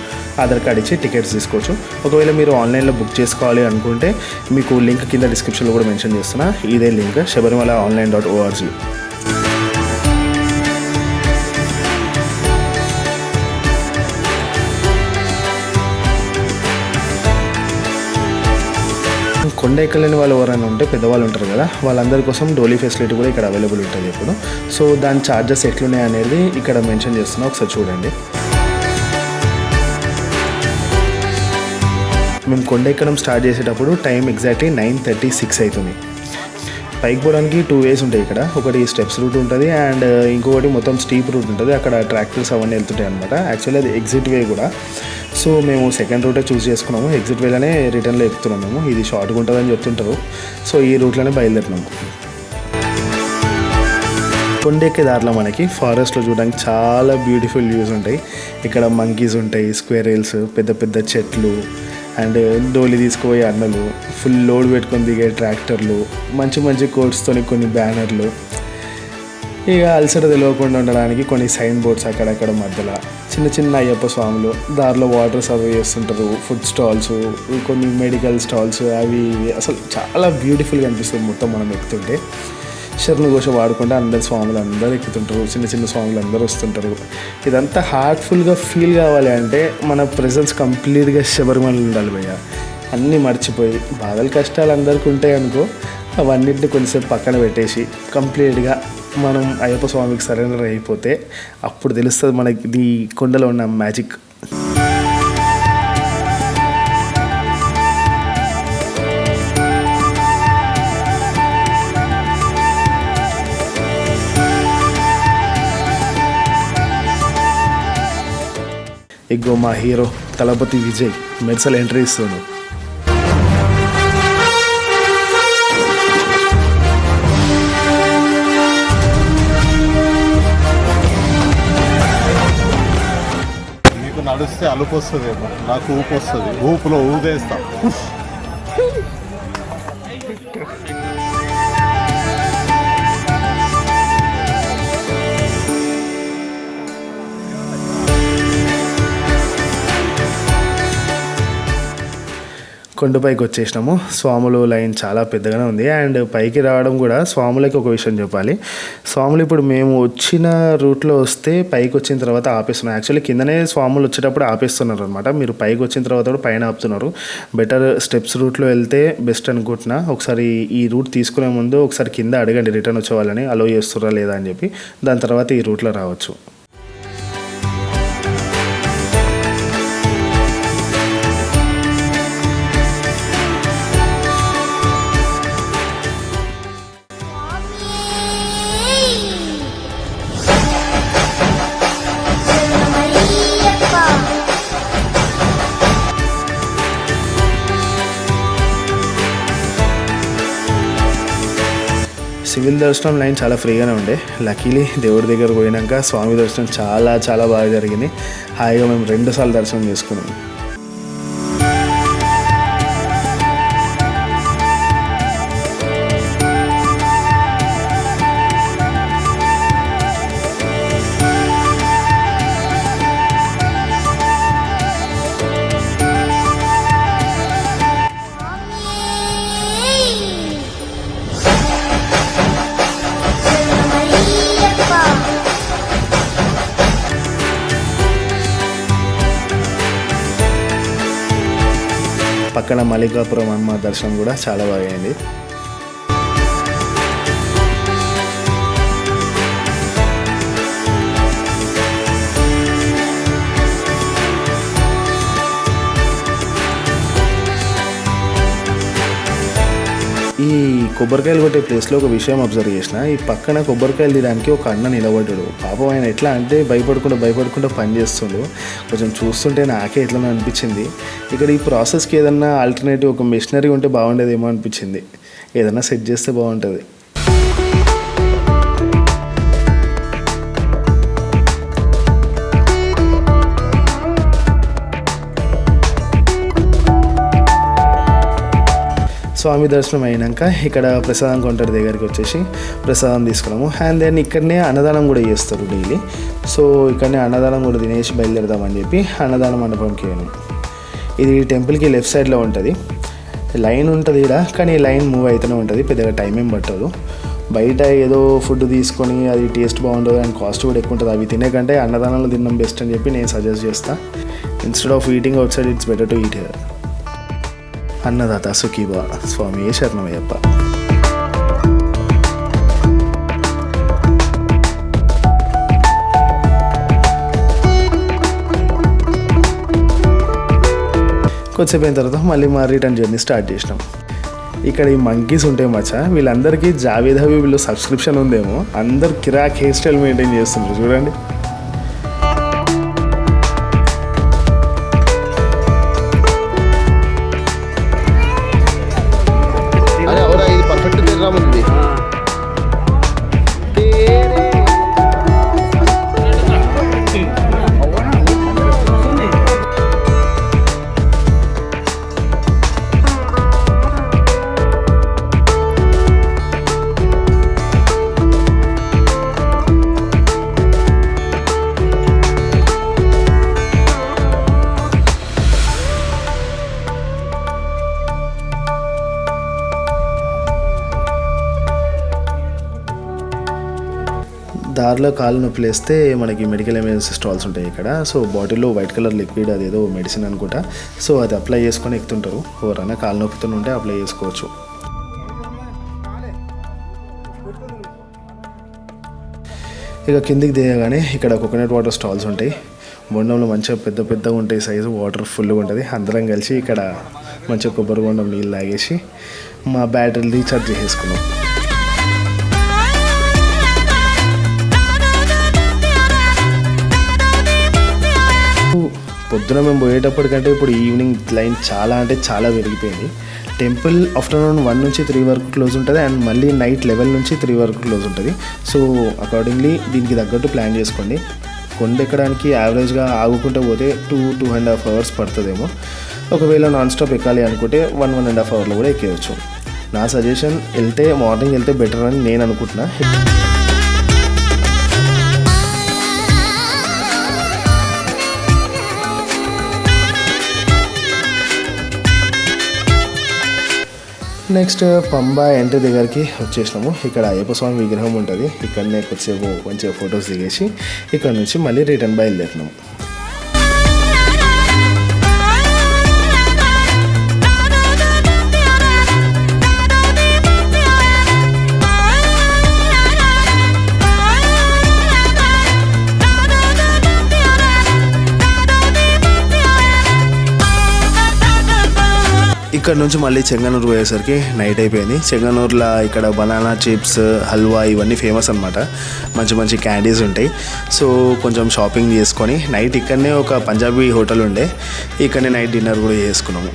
ఆధార్ కార్డ్ ఇచ్చి టికెట్స్ తీసుకోవచ్చు. ఒకవేళ మీరు ఆన్లైన్లో బుక్ చేసుకోవాలి అనుకుంటే మీకు లింక్ కింద డిస్క్రిప్షన్లో కూడా మెన్షన్ చేస్తున్నా. ఇదే లింక్ shabarimala.online.org. కొండ ఎక్కలేని వాళ్ళు ఎవరైనా ఉంటే పెద్దవాళ్ళు ఉంటారు కదా, వాళ్ళందరి కోసం డోలీ ఫెసిలిటీ కూడా ఇక్కడ అవైలబుల్ ఉంటుంది ఇప్పుడు. సో దాని ఛార్జెస్ ఎట్లున్నాయి అనేది ఇక్కడ మెన్షన్ చేస్తున్నా, ఒకసారి చూడండి. మేము కొండ ఎక్కడం స్టార్ట్ చేసేటప్పుడు టైం ఎగ్జాక్ట్లీ 9:36 అవుతుంది. పైకి పోవడానికి 2 ways ఉంటాయి ఇక్కడ. ఒకటి స్టెప్స్ రూట్ ఉంటుంది అండ్ ఇంకొకటి మొత్తం స్టీప్ రూట్ ఉంటుంది. అక్కడ ట్రాక్టర్స్ అవన్నీ వెళ్తుంటాయి అనమాట. యాక్చువల్లీ అది ఎగ్జిట్ వే కూడా. సో మేము సెకండ్ రూటే చూస్ చేసుకున్నాము. ఎగ్జిట్ వేలోనే రిటర్న్లో ఎక్కుతున్నాము. మేము ఇది షార్ట్గా ఉంటుందని చెప్తుంటారు. సో ఈ రూట్లోనే బయలుదేరినాము. కొండెక్కే దారిలో మనకి ఫారెస్ట్లో చూడడానికి చాలా బ్యూటిఫుల్ వ్యూస్ ఉంటాయి. ఇక్కడ మంకీస్ ఉంటాయి, స్క్వేరల్స్, పెద్ద పెద్ద చెట్లు అండ్ డోలి తీసుకుపోయే అన్నలు, ఫుల్ లోడ్ పెట్టుకొని దిగే ట్రాక్టర్లు, మంచి మంచి కోట్స్తో కొన్ని బ్యానర్లు, ఇక అలసట తెలియకుండా ఉండడానికి కొన్ని సైన్ బోర్డ్స్ అక్కడక్కడ మధ్యలో, చిన్న చిన్న అయ్యప్ప స్వాములు, దారిలో వాటర్ సర్వ్ చేస్తుంటారు, ఫుడ్ స్టాల్స్, కొన్ని మెడికల్ స్టాల్స్, అవి అసలు చాలా బ్యూటిఫుల్గా అనిపిస్తుంది మొత్తం మనం ఎక్కుతుంటే. శరణు ఘోష వాడుకుంటే అందరు స్వాములు అందరూ ఎక్కుతుంటారు, చిన్న చిన్న స్వాములు అందరూ వస్తుంటారు. ఇదంతా హార్ట్ఫుల్గా ఫీల్ కావాలి అంటే మన ప్రెజెన్స్ కంప్లీట్గా శబరిమల ఉండాలి భయ్య. అన్నీ మర్చిపోయి బాధలు కష్టాలు అందరికీ ఉంటాయి అనుకో, అవన్నింటినీ కొంచెంసేపు పక్కన పెట్టేసి కంప్లీట్గా మనం అయ్యప్ప స్వామికి సరెండర్ అయిపోతే అప్పుడు తెలుస్తుంది మనకి ఈ కొండలో ఉన్న మ్యాజిక్. ఇగో మా హీరో తలపతి విజయ్ మెర్సల్ ఎంట్రీ ఇస్తున్నాడు. చేస్తే అలుపు వస్తుందేమో, నాకు ఊపు వస్తుంది, ఊపులో ఊదేస్తా. కొండపైకి వచ్చేసినాము. స్వాములు లైన్ చాలా పెద్దగానే ఉంది. అండ్ పైకి రావడం కూడా స్వాములకి ఒక విషయం చెప్పాలి. స్వాములు ఇప్పుడు మేము వచ్చిన రూట్లో వస్తే పైకి వచ్చిన తర్వాత ఆపేస్తున్నాం. యాక్చువల్లీ కిందనే స్వాములు వచ్చేటప్పుడు ఆపేస్తున్నారు అనమాట. మీరు పైకి వచ్చిన తర్వాత కూడా పైన ఆపుతున్నారు. బెటర్ స్టెప్స్ రూట్లో వెళ్తే బెస్ట్ అనుకుంటున్నా. ఒకసారి ఈ రూట్ తీసుకునే ముందు ఒకసారి కింద అడగండి రిటర్న్ వచ్చే వాళ్ళని అలో చేస్తురా లేదా అని చెప్పి. దాని తర్వాత ఈ రూట్లో రావచ్చు. సివిల్ దర్శనం లైన్ చాలా ఫ్రీగానే ఉండే. లక్కీలీ దేవుడి దగ్గర పోయినాక స్వామి దర్శనం చాలా చాలా బాగా జరిగింది. హాయిగా మేము 2 సార్లు దర్శనం చేసుకున్నాం. పక్కన మల్లికాపురం అమ్మ దర్శనం కూడా చాలా బాగా అయింది. ఈ కొబ్బరికాయలు కొట్టే ప్లేస్లో ఒక విషయం అబ్జర్వ్ చేసిన. ఈ పక్కన కొబ్బరికాయలు తీయడానికి ఒక అన్న నిలబడ్డాడు. పాపం ఆయన ఎట్లా అంటే భయపడకుండా పని చేస్తుండు. కొంచెం చూస్తుంటే నాకే ఎట్లా అనిపించింది. ఇక్కడ ఈ ప్రాసెస్కి ఏదన్నా ఆల్టర్నేటివ్ ఒక మిషనరీ ఉంటే బాగుండేదేమో అనిపించింది. ఏదన్నా సెట్ చేస్తే బాగుంటుంది. స్వామి దర్శనం అయినాక ఇక్కడ ప్రసాదం కౌంటర్ దగ్గరికి వచ్చేసి ప్రసాదం తీసుకున్నాము. అండ్ దెన్ ఇక్కడనే అన్నదానం కూడా చేస్తారు డైలీ. సో ఇక్కడనే అన్నదానం కూడా తినేసి బయలుదేరదామని చెప్పి అన్నదానం మండపంకి వెళ్ళాము. ఇది టెంపుల్కి లెఫ్ట్ సైడ్లో ఉంటుంది. లైన్ ఉంటుంది ఇక్కడ, కానీ లైన్ మూవ్ అవుతూనే ఉంటుంది. పెద్దగా టైం ఏం పట్టదు. బయట ఏదో ఫుడ్ తీసుకొని అది టేస్ట్ బాగుంటుంది అండ్ కాస్ట్ కూడా ఎక్కువ ఉంటుంది. అవి తినే కంటే అన్నదానంలో తినడం బెస్ట్ అని చెప్పి నేను సజెస్ట్ చేస్తాను. Instead of eating outside it's better to eat here. అన్నదాత సుఖీభవ. స్వామి శరణమయ్యప్ప. కొద్దిసేపు అయిన తర్వాత మళ్ళీ మా రిటర్న్ జర్నీ స్టార్ట్ చేసినాం. ఇక్కడ ఈ మంకీస్ ఉంటాయి మచ్చా. వీళ్ళందరికీ జావేద్ హబీబ్లో సబ్స్క్రిప్షన్ ఉందేమో. అందరు కిరాక్ హెయిర్ స్టైల్ మెయింటైన్ చేస్తున్నారు చూడండి. దారిలో కాలు నొప్పి లేస్తే మనకి మెడికల్ ఎమర్జెన్సీ స్టాల్స్ ఉంటాయి ఇక్కడ. సో బాటిల్లో వైట్ కలర్ లిక్విడ్ అదేదో మెడిసిన్ అనుకుంటా. సో అది అప్లై చేసుకొని ఎక్కుతుంటారు. ఎవరైనా కాలు నొప్పుతూ ఉంటే అప్లై చేసుకోవచ్చు. ఇక కిందికి దిగగానే ఇక్కడ కోకోనట్ వాటర్ స్టాల్స్ ఉంటాయి. బొండంలో మంచిగా పెద్దగా ఉంటాయి సైజు. వాటర్ ఫుల్గా ఉంటుంది. అందరం కలిసి ఇక్కడ మంచిగా కొబ్బరి బొండం నీళ్ళు తాగేసి మా బ్యాటరీలు రీఛార్జ్ చేసేసుకున్నాం. పొద్దున మేము పోయేటప్పటికంటే ఇప్పుడు ఈవినింగ్ లైన్ చాలా అంటే చాలా పెరిగిపోయింది. టెంపుల్ ఆఫ్టర్నూన్ 1 నుంచి 3 వరకు క్లోజ్ ఉంటుంది. అండ్ మళ్ళీ నైట్ 11 నుంచి 3 వరకు క్లోజ్ ఉంటుంది. సో అకార్డింగ్లీ దీనికి తగ్గట్టు ప్లాన్ చేసుకోండి. కొండ ఎక్కడానికి యావరేజ్గా ఆగుకుంటూ పోతే 2.5 అవర్స్ పడుతుందేమో. ఒకవేళ నాన్ స్టాప్ ఎక్కాలి అనుకుంటే 1.5 అవర్లో కూడా ఎక్కేయచ్చు. నా సజెషన్ మార్నింగ్ వెళ్తే బెటర్ అని నేను అనుకుంటున్నా. నెక్స్ట్ పంబా ఎంట్రీ దగ్గరికి వచ్చేసినాము. ఇక్కడ అయ్యప్ప స్వామి విగ్రహం ఉంటుంది. ఇక్కడనే కొద్దిసేపు మంచిగా ఫొటోస్ దిగేసి ఇక్కడ నుంచి మళ్ళీ రిటర్న్ బయలుదేరినాము. ఇక్కడ నుంచి మళ్ళీ చెంగనూరు పోయేసరికి నైట్ అయిపోయింది. చెంగనూరులో ఇక్కడ బనానా చిప్స్, హల్వా ఇవన్నీ ఫేమస్ అనమాట. మంచి మంచి క్యాండీస్ ఉంటాయి. సో కొంచెం షాపింగ్ చేసుకొని నైట్ ఇక్కడనే ఒక పంజాబీ హోటల్ ఉండే, ఇక్కడనే నైట్ డిన్నర్ కూడా చేసుకున్నాము.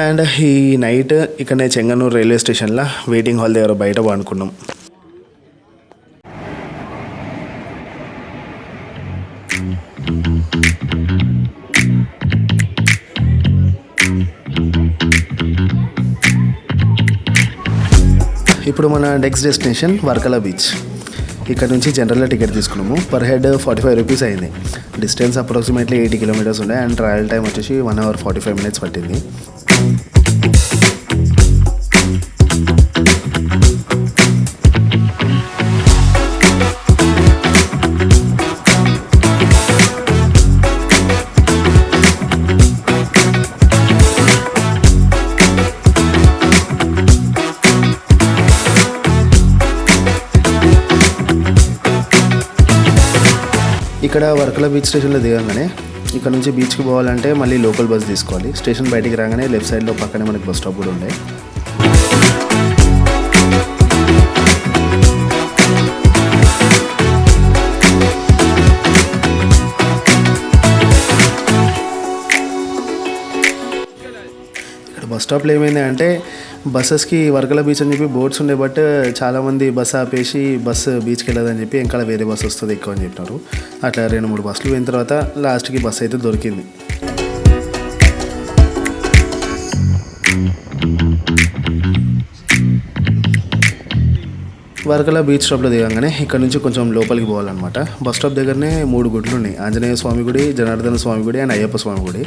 అండ్ ఈ నైట్ ఇక్కడనే చెంగనూరు రైల్వే స్టేషన్లో వెయిటింగ్ హాల్ దగ్గర బయట పండుకున్నాం. ఇప్పుడు మన నెక్స్ట్ డెస్టినేషన్ వర్కలా బీచ్. ఇక్కడ నుంచి జనరల్గా టికెట్ తీసుకున్నాము. పర్ హెడ్ 45 రూపీస్ అయింది. డిస్టెన్స్ అప్రాక్సిమేట్లీ 80 కిలోమీటర్స్ ఉండే అండ్ ట్రావెల్ టైం వచ్చేసి 1 hour 45 minutes పట్టింది. ఇక్కడ వర్కలా బీచ్ స్టేషన్లో దిగంగానే ఇక్కడ నుంచి బీచ్కి పోవాలంటే మళ్ళీ లోకల్ బస్ తీసుకోవాలి. స్టేషన్ బయటికి రాగానే లెఫ్ట్ సైడ్లో పక్కనే మనకి బస్ స్టాప్ కూడా ఉండే. ఇక్కడ బస్ స్టాప్లో ఏమైంది అంటే బస్సెస్కి వర్కలా బీచ్ అని చెప్పి బోర్డ్స్ ఉండే, బట్ చాలామంది బస్సు ఆపేసి బస్సు బీచ్కి వెళ్ళదని చెప్పి ఇంకా వేరే బస్సు వస్తుంది ఎక్కువ అని చెప్పినారు. అట్లా 2-3 బస్సులు పోయిన తర్వాత లాస్ట్కి బస్సు అయితే దొరికింది. వర్కలా బీచ్ స్టాప్లో దిగంగానే ఇక్కడ నుంచి కొంచెం లోపలికి పోవాలన్నమాట. బస్ స్టాప్ దగ్గరనే 3 గుడులు ఉన్నాయి. ఆంజనేయ స్వామి గుడి, జనార్దన స్వామి గుడి అండ్ అయ్యప్ప స్వామి గుడి.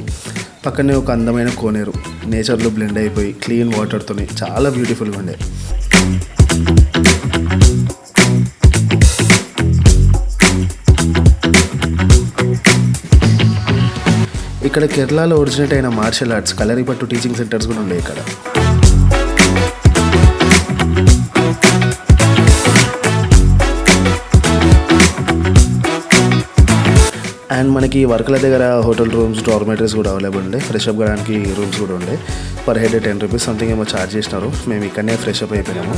పక్కనే ఒక అందమైన కోనేరు నేచర్లో బ్లెండ్ అయిపోయి క్లీన్ వాటర్తో చాలా బ్యూటిఫుల్గా ఉండే. ఇక్కడ కేరళలో ఒరిజినేట్ అయిన మార్షల్ ఆర్ట్స్ కలరిపట్టు టీచింగ్ సెంటర్స్ కూడా ఉన్నాయి ఇక్కడ. అండ్ మనకి వర్కల దగ్గర హోటల్ రూమ్స్, డార్మెటరీస్ కూడా అవైలబుల్ ఉండే. ఫ్రెష్ అప్ కావడానికి రూమ్స్ కూడా ఉండే. పర్ హెడ్ 10 రూపీస్ సంథింగ్ ఏమో ఛార్జ్ చేసినారు. మేము ఇక్కడనే ఫ్రెష్ అప్ అయిపోయినాము.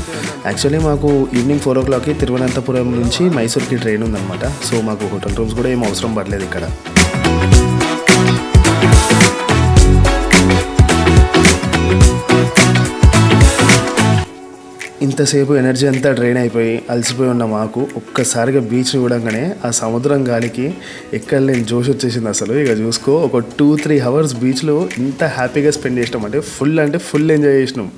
యాక్చువల్లీ మాకు ఈవినింగ్ 4 o'clockకి తిరువనంతపురం నుంచి మైసూర్కి ట్రైన్ ఉందన్నమాట. సో మాకు హోటల్ రూమ్స్ కూడా ఏం అవసరం పడలేదు ఇక్కడ. ఇంతసేపు ఎనర్జీ అంతా డ్రైన్ అయిపోయి అలసిపోయి ఉన్న మాకు ఒక్కసారిగా బీచ్ చూడంగానే ఆ సముద్రం గాలికి ఎక్కడ లేని జోష్ వచ్చేసింది అసలు. ఇక చూసుకో, ఒక 2-3 hours బీచ్లో ఇంత హ్యాపీగా స్పెండ్ చేసినాం అంటే ఫుల్ ఎంజాయ్ చేసినాం.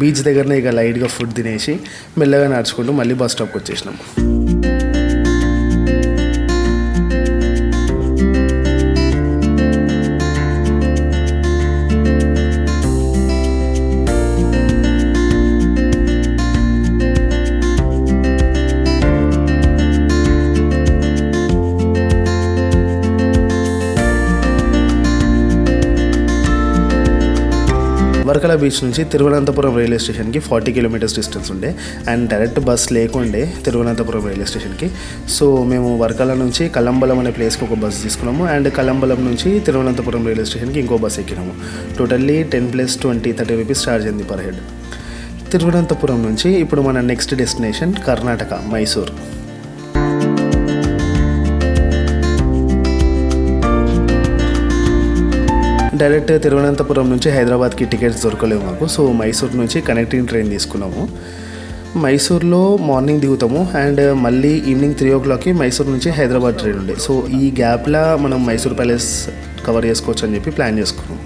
బీచ్ దగ్గరనే ఇక లైట్గా ఫుడ్ తినేసి మెల్లగా నడుచుకుంటూ మళ్ళీ బస్ స్టాప్కి వచ్చేసినాం. వర్కల బీచ్ నుంచి తిరువనంతపురం రైల్వే స్టేషన్కి 40 కిలోమీటర్స్ డిస్టెన్స్ ఉండే అండ్ డైరెక్ట్ బస్ లేకుండే తిరువనంతపురం రైల్వే స్టేషన్కి. సో మేము వర్కల నుంచి కలంబలం అనే ప్లేస్కి ఒక బస్ తీసుకున్నాము అండ్ కలంబలం నుంచి తిరువనంతపురం రైల్వే స్టేషన్కి ఇంకో బస్ ఎక్కినాము. టోటల్లీ 10+20 30 రూపీస్ ఛార్జ్ అయింది పర్ హెడ్. తిరువనంతపురం నుంచి ఇప్పుడు మన next destination Karnataka, Mysore. Direct Thiruvananthapuram నుంచి హైదరాబాద్కి టికెట్స్ దొరకలేవు మాకు. సో మైసూర్ నుంచి కనెక్టింగ్ ట్రైన్ తీసుకున్నాము. మైసూర్లో మార్నింగ్ దిగుతాము అండ్ మళ్ళీ ఈవినింగ్ 3 o'clockకి మైసూర్ నుంచి హైదరాబాద్ ట్రైన్ ఉండే. సో ఈ గ్యాప్లో మనం మైసూర్ ప్యాలెస్ కవర్ చేసుకోవచ్చు అని చెప్పి ప్లాన్ చేసుకున్నాం.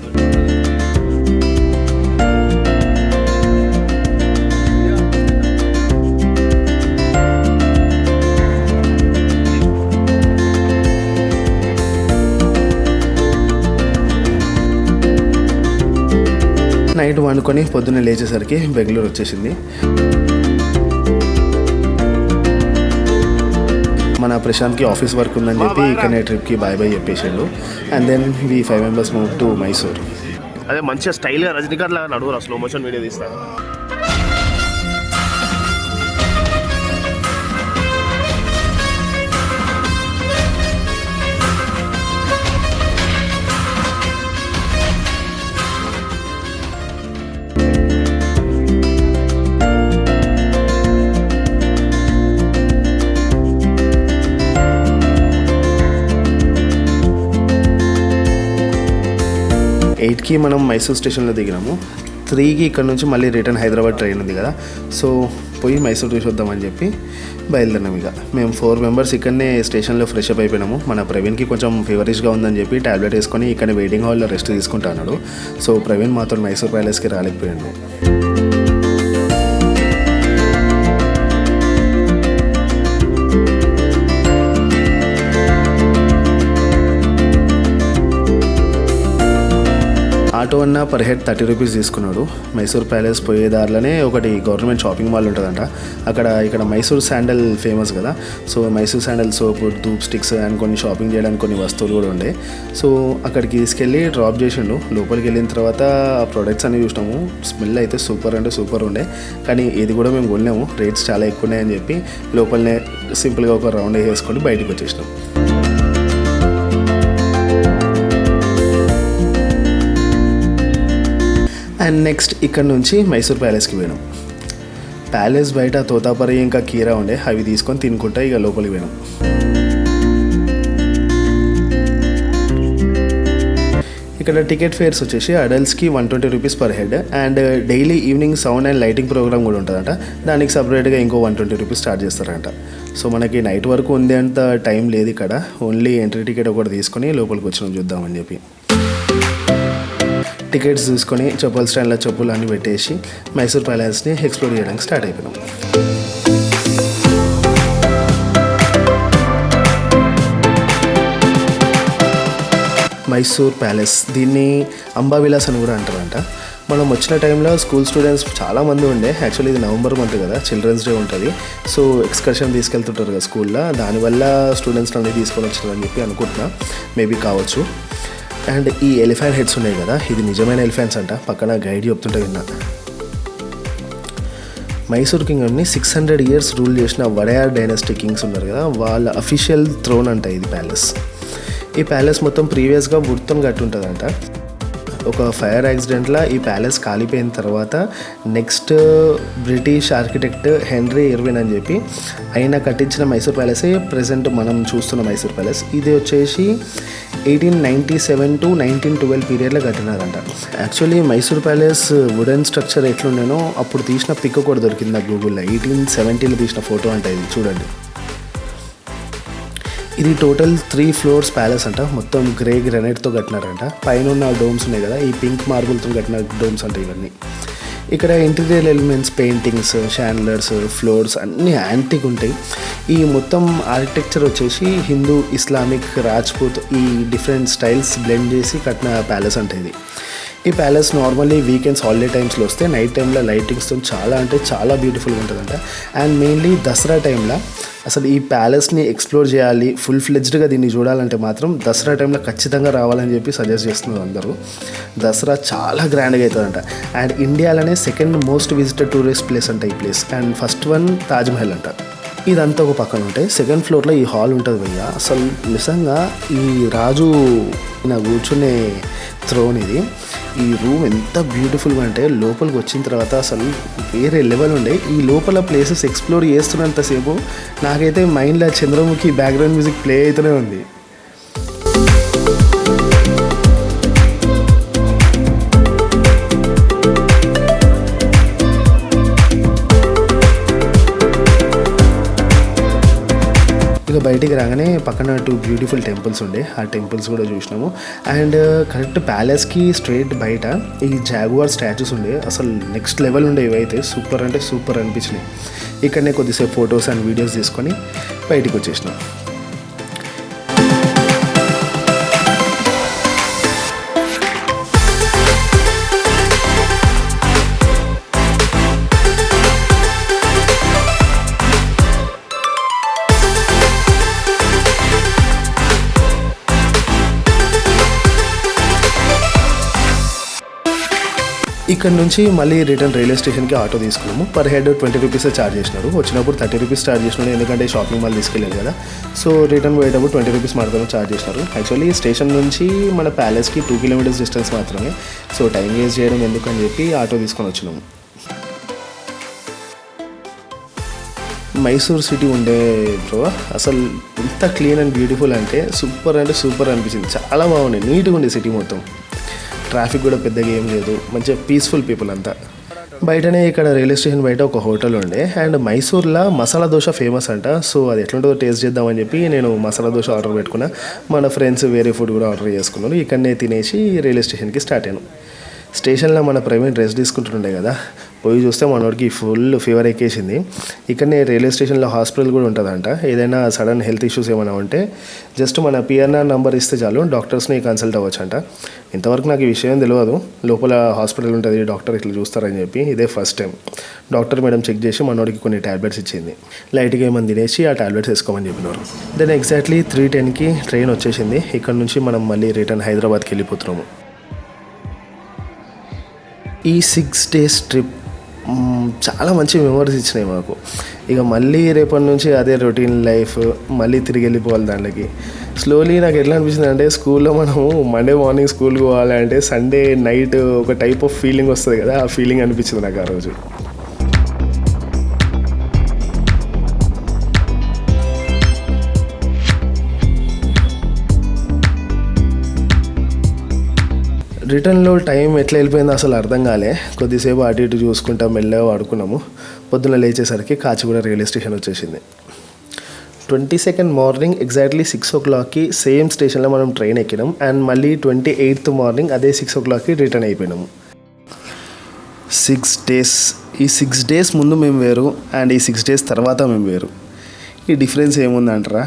నైట్ వండుకొని పొద్దున్నే లేచేసరికి బెంగళూరు వచ్చేసింది. మన ప్రశాంత్కి ఆఫీస్ వర్క్ ఉందని చెప్పి ఇక్కడనే ట్రిప్కి బాయ్ బాయ్ చెప్పేసాడు. And then we 5 members move to Mysore. అదే మంచిగా స్టైల్గా రజనీకాంత్ లాగా నడువురా, స్లో మోషన్ వీడియో తీస్తా. ఎయిట్కి మనం మైసూర్ స్టేషన్లో దిగినాము. 3కి ఇక్కడ నుంచి మళ్ళీ రిటర్న్ హైదరాబాద్ ట్రైన్ ఉంది కదా, సో పోయి మైసూర్ చూసి వద్దామని చెప్పి బయలుదేరినాం. ఇక మేము 4 members ఇక్కడనే స్టేషన్లో ఫ్రెష్ అప్ అయిపోయినాము. మన ప్రవీణ్కి కొంచెం ఫీవరిష్గా ఉందని చెప్పి టాబ్లెట్ వేసుకొని ఇక్కడ వెయిటింగ్ హాల్లో రెస్ట్ తీసుకుంటా అన్నాడు. సో ప్రవీణ్ మాతో మైసూర్ ప్యాలెస్కి రాలేకపోయాడు. ఆటో అన్న పర్ హెడ్ 30 రూపీస్ తీసుకున్నాడు. మైసూర్ ప్యాలెస్ పోయే దారిలోనే ఒకటి గవర్నమెంట్ షాపింగ్ మాల్ ఉంటుందంట. ఇక్కడ మైసూర్ శాండల్ ఫేమస్ కదా, so Mysore sandal soap, dhoop sticks and కొన్ని షాపింగ్ చేయడానికి కొన్ని వస్తువులు కూడా ఉండే. సో అక్కడికి తీసుకెళ్ళి డ్రాప్ చేసిండు. లోపలికి వెళ్ళిన తర్వాత ఆ ప్రొడక్ట్స్ అన్ని చూసినాము. స్మెల్ అయితే సూపర్ అంటే సూపర్ ఉండే, కానీ ఇది కూడా మేము కొన్నాము. రేట్స్ చాలా ఎక్కువ ఉన్నాయని చెప్పి లోపలనే సింపుల్గా ఒక రౌండ్ వేసుకొని బయటికి వచ్చేసినాం. అండ్ నెక్స్ట్ ఇక్కడ నుంచి మైసూర్ ప్యాలెస్కి పోయినాం. ప్యాలెస్ బయట తోతాపరి ఇంకా కీరా ఉండే, అవి తీసుకొని తినుకుంటా ఇక లోపలికి పోయినాం. ఇక్కడ టికెట్ ఫేర్స్ వచ్చేసి అడల్ట్స్కి 120 rupees per head and daily evening sound and lighting program కూడా ఉంటుందంట. దానికి సపరేట్గా ఇంకో 120 రూపీస్ ఛార్జ్ చేస్తారంట. సో మనకి నైట్ వరకు ఉంది అంత టైం లేదు ఇక్కడ. ఓన్లీ ఎంట్రీ టికెట్ ఒకటి తీసుకొని లోపలికి వచ్చినాం చూద్దామని చెప్పి. టికెట్స్ తీసుకొని చెప్పుల స్టాండ్లో చెప్పులు అన్నీ పెట్టేసి మైసూర్ ప్యాలెస్ని ఎక్స్ప్లోర్ చేయడానికి స్టార్ట్ అయిపోయినాం. మైసూర్ ప్యాలెస్, దీన్ని అంబావిలాస్ అని కూడా అంటారంట. మనం వచ్చిన టైంలో స్కూల్ స్టూడెంట్స్ చాలామంది ఉండే. యాక్చువల్లీ ఇది నవంబర్ మంత్ కదా, చిల్డ్రన్స్ డే ఉంటుంది. సో ఎక్స్కర్షన్ తీసుకెళ్తుంటారు కదా స్కూల్లో, దానివల్ల స్టూడెంట్స్ అన్నీ తీసుకొని వచ్చినారని చెప్పి అనుకుంటున్నా, మేబీ కావచ్చు. అండ్ ఈ ఎలిఫెంట్ హెడ్స్ ఉన్నాయి కదా, ఇది నిజమైన ఎలిఫెంట్స్ అంట. పక్కన గైడ్ చెప్తుంటే విన్నా. మైసూర్ కింగ్డమ్ని 600 years రూల్ చేసిన వడయార్ డైనస్టీ కింగ్స్ ఉన్నారు కదా, వాళ్ళ అఫీషియల్ థ్రోన్ అంట ఇది ప్యాలెస్. ఈ ప్యాలెస్ మొత్తం ప్రీవియస్గా వుడ్తో కట్టి ఉంటుందంట. ఒక ఫైర్ యాక్సిడెంట్లో ఈ ప్యాలెస్ కాలిపోయిన తర్వాత next British architect Henry Irwin అని చెప్పి ఆయన కట్టించిన మైసూర్ ప్యాలెసే ప్రజెంట్ మనం చూస్తున్న మైసూర్ ప్యాలెస్. ఇది వచ్చేసి 1897 to 1912 పీరియడ్లో కట్టినారంట. Actually Mysore palace wooden structure ఎట్లుండేనో అప్పుడు తీసిన పిక్ కూడా దొరికింది నాకు గూగుల్లో. 1870లో తీసిన ఫోటో అంట ఇది, చూడండి. ఇది టోటల్ 3 floors ప్యాలెస్ అంట. మొత్తం గ్రే గ్రానైట్తో కట్టినారంట. పైన ఉన్న డోమ్స్ ఉన్నాయి కదా, ఈ పింక్ మార్బుల్తో కట్టిన డోమ్స్ అంట ఇవన్నీ. ఇక్కడ ఇంటీరియర్ ఎలిమెంట్స్, పెయింటింగ్స్, షాండ్లర్స్, ఫ్లోర్స్ అన్నీ యాంటిక్ ఉంటాయి. ఈ మొత్తం ఆర్కిటెక్చర్ వచ్చేసి హిందూ, ఇస్లామిక్, రాజ్పూత్ ఈ డిఫరెంట్ స్టైల్స్ బ్లెండ్ చేసి కట్టిన ప్యాలెస్ అంటే ఇది. ఈ ప్యాలెస్ నార్మల్లీ వీకెండ్స్, హాలిడే టైమ్స్లో వస్తే నైట్ టైంలో లైటింగ్స్తో చాలా బ్యూటిఫుల్గా ఉంటుందంట. అండ్ మెయిన్లీ దసరా టైంలో అసలు ఈ ప్యాలెస్ని ఎక్స్ప్లోర్ చేయాలి, ఫుల్ ఫ్లెడ్జ్డ్గా దీన్ని చూడాలంటే మాత్రం దసరా టైంలో ఖచ్చితంగా రావాలని చెప్పి సజెస్ట్ చేస్తున్నారు అందరూ. దసరా చాలా గ్రాండ్గా అవుతుందంట. అండ్ ఇండియాలోనే second most visited tourist place అంట ఈ place. And first one Taj Mahal అంట. ఇదంతా ఒక పక్కన ఉంటాయి. సెకండ్ ఫ్లోర్లో ఈ హాల్ ఉంటుంది భయ్య. అసలు నిజంగా ఈ రాజు నా కూర్చునే థ్రోన్ ఇది. ఈ రూమ్ ఎంత బ్యూటిఫుల్గా అంటే లోపలికి వచ్చిన తర్వాత అసలు వేరే లెవెల్ ఉండే. ఈ లోపల ప్లేసెస్ ఎక్స్ప్లోర్ చేస్తున్నంతసేపు నాకైతే మైండ్లో చంద్రముఖి బ్యాక్గ్రౌండ్ మ్యూజిక్ ప్లే అవుతూనే ఉంది. ఇక బయటికి రాగానే పక్కన 2 బ్యూటిఫుల్ టెంపుల్స్ ఉండే. ఆ టెంపుల్స్ కూడా చూసినాము. అండ్ కరెక్ట్ ప్యాలెస్కి స్ట్రైట్ బయట ఈ జాగువార్ స్టాచ్యూస్ ఉండే. అసలు నెక్స్ట్ లెవెల్ ఉండే. ఇవైతే సూపర్ అంటే సూపర్ అనిపించినాయి. ఇక్కడనే కొద్దిసేపు ఫొటోస్ అండ్ వీడియోస్ తీసుకొని బయటికి వచ్చేసినాం. ఇక్కడ నుంచి మళ్ళీ రిటర్న్ రైల్వే స్టేషన్కి ఆటో తీసుకున్నాము. పర్ హెడ్ 20 రూపీస్ ఛార్జ్ చేసినారు. వచ్చినప్పుడు 30 రూపీస్ ఛార్జ్ చేసినారు, ఎందుకంటే షాపింగ్ మాల్ తీసుకెళ్ళాను కదా. సో రిటర్న్ పోయేటప్పుడు 20 రూపీస్ మాత్రమే ఛార్జ్ చేసినారు. యాక్చువల్లీ స్టేషన్ నుంచి మన ప్యాలెస్కి 2 కిలోమీటర్స్ డిస్టెన్స్ మాత్రమే. సో టైం వేస్ట్ చేయడం ఎందుకని చెప్పి ఆటో తీసుకొని వచ్చినాము. మైసూర్ సిటీ ఉండే బ్రో, అసలు ఎంత క్లీన్ అండ్ బ్యూటిఫుల్ అంటే సూపర్ అనిపించింది. చాలా బాగుంది, నీట్గా ఉండే సిటీ మొత్తం. ట్రాఫిక్ కూడా పెద్దగా ఏం లేదు, మంచిగా పీస్ఫుల్ పీపుల్ అంతా. బయటనే ఇక్కడ రైల్వే స్టేషన్ బయట ఒక హోటల్ ఉండే. అండ్ మైసూర్లో మసాలా దోశ ఫేమస్ అంట. సో అది ఎట్లుంటుందో టేస్ట్ చేద్దామని చెప్పి నేను మసాలా దోశ ఆర్డర్ పెట్టుకున్నా. మన ఫ్రెండ్స్ వేరే ఫుడ్ కూడా ఆర్డర్ చేసుకున్నారు. ఇక్కడనే తినేసి రైల్వే స్టేషన్కి స్టార్ట్ అయ్యాను. స్టేషన్లో మన ప్రవీణ్ రెస్ట్ తీసుకుంటుండే కదా, పోయి చూస్తే మనోడికి ఫుల్ ఫీవర్ ఎక్కేసింది. ఇక్కడనే రైల్వే స్టేషన్లో హాస్పిటల్ కూడా ఉంటుందంట. ఏదైనా సడన్ హెల్త్ ఇష్యూస్ ఏమైనా ఉంటే జస్ట్ మన పిఎన్ఆర్ నెంబర్ ఇస్తే చాలు, డాక్టర్స్ని కన్సల్ట్ అవ్వచ్చు అంట. ఇంతవరకు నాకు ఈ విషయం తెలియదు, లోపల హాస్పిటల్ ఉంటుంది, డాక్టర్ ఇట్లా చూస్తారని చెప్పి. ఇదే first time. Doctor madam check చేసి మనోడికి కొన్ని ట్యాబ్లెట్స్ ఇచ్చింది. లైట్గా ఏమని తినేసి ఆ ట్యాబ్లెట్స్ వేసుకోమని చెప్పినారు. దెన్ ఎగ్జాక్ట్లీ 3:10కి ట్రైన్ వచ్చేసింది. ఇక్కడ నుంచి మనం మళ్ళీ రిటర్న్ హైదరాబాద్కి వెళ్ళిపోతున్నాము. ఈ 6 days ట్రిప్ చాలా మంచి మెమరీస్ ఇచ్చినాయి మాకు. ఇక మళ్ళీ రేపటి నుంచి అదే రొటీన్ లైఫ్, మళ్ళీ తిరిగి వెళ్ళిపోవాలి దాంట్లోకి. స్లోలీ నాకు ఎట్లా అనిపించింది అంటే, స్కూల్లో మనము మండే మార్నింగ్ స్కూల్కి పోవాలంటే సండే నైట్ ఒక టైప్ ఆఫ్ ఫీలింగ్ వస్తుంది కదా, ఆ ఫీలింగ్ అనిపించింది నాకు ఆ రోజు. రిటర్న్లో టైం ఎట్లా వెళ్ళిపోయిందో అసలు అర్థం కాలే. కొద్దిసేపు అటు ఇటు చూసుకుంటా మెల్లగా ఆడుకున్నాము. పొద్దున్న లేచేసరికి కాచిగూడ రైల్వే స్టేషన్ వచ్చేసింది. 22nd మార్నింగ్ ఎగ్జాక్ట్లీ 6 o'clockకి సేమ్ స్టేషన్లో మనం ట్రైన్ ఎక్కినాం. అండ్ మళ్ళీ 28th మార్నింగ్ అదే 6 o'clockకి రిటర్న్ అయిపోయినాము. 6 days. ఈ 6 days ముందు మేము వేరు, అండ్ ఈ 6 days తర్వాత మేము వేరు. ఈ డిఫరెన్స్ ఏముందంటారా,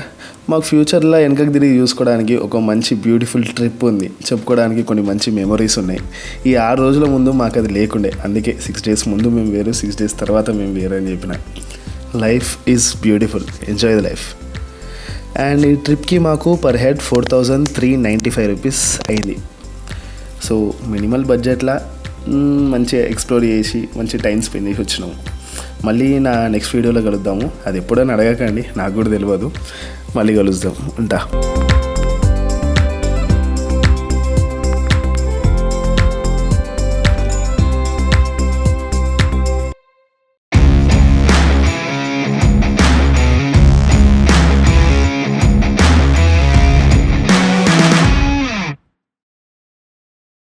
మాకు ఫ్యూచర్లో వెనకకి తిరిగి చూసుకోవడానికి ఒక మంచి బ్యూటిఫుల్ ట్రిప్ ఉంది, చెప్పుకోవడానికి కొన్ని మంచి మెమరీస్ ఉన్నాయి. ఈ 6 రోజుల ముందు మాకు అది లేకుండే. అందుకే 6 days ముందు మేము వేరు, 6 days తర్వాత మేము వేరు అని చెప్పిన. Life is beautiful, enjoy the life. And ఈ ట్రిప్కి మాకు పర్ హెడ్ 4,395 రూపీస్ అయింది. సో మినిమల్ బడ్జెట్లో మంచిగా ఎక్స్ప్లోర్ చేసి మంచి టైం స్పెండ్ చేసి వచ్చినాము. మళ్ళీ నా నెక్స్ట్ వీడియోలో కలుద్దాము. అది ఎప్పుడైనా అడగకండి, నాకు కూడా తెలియదు. మళ్ళీ కలుద్దాం, ఉంటా.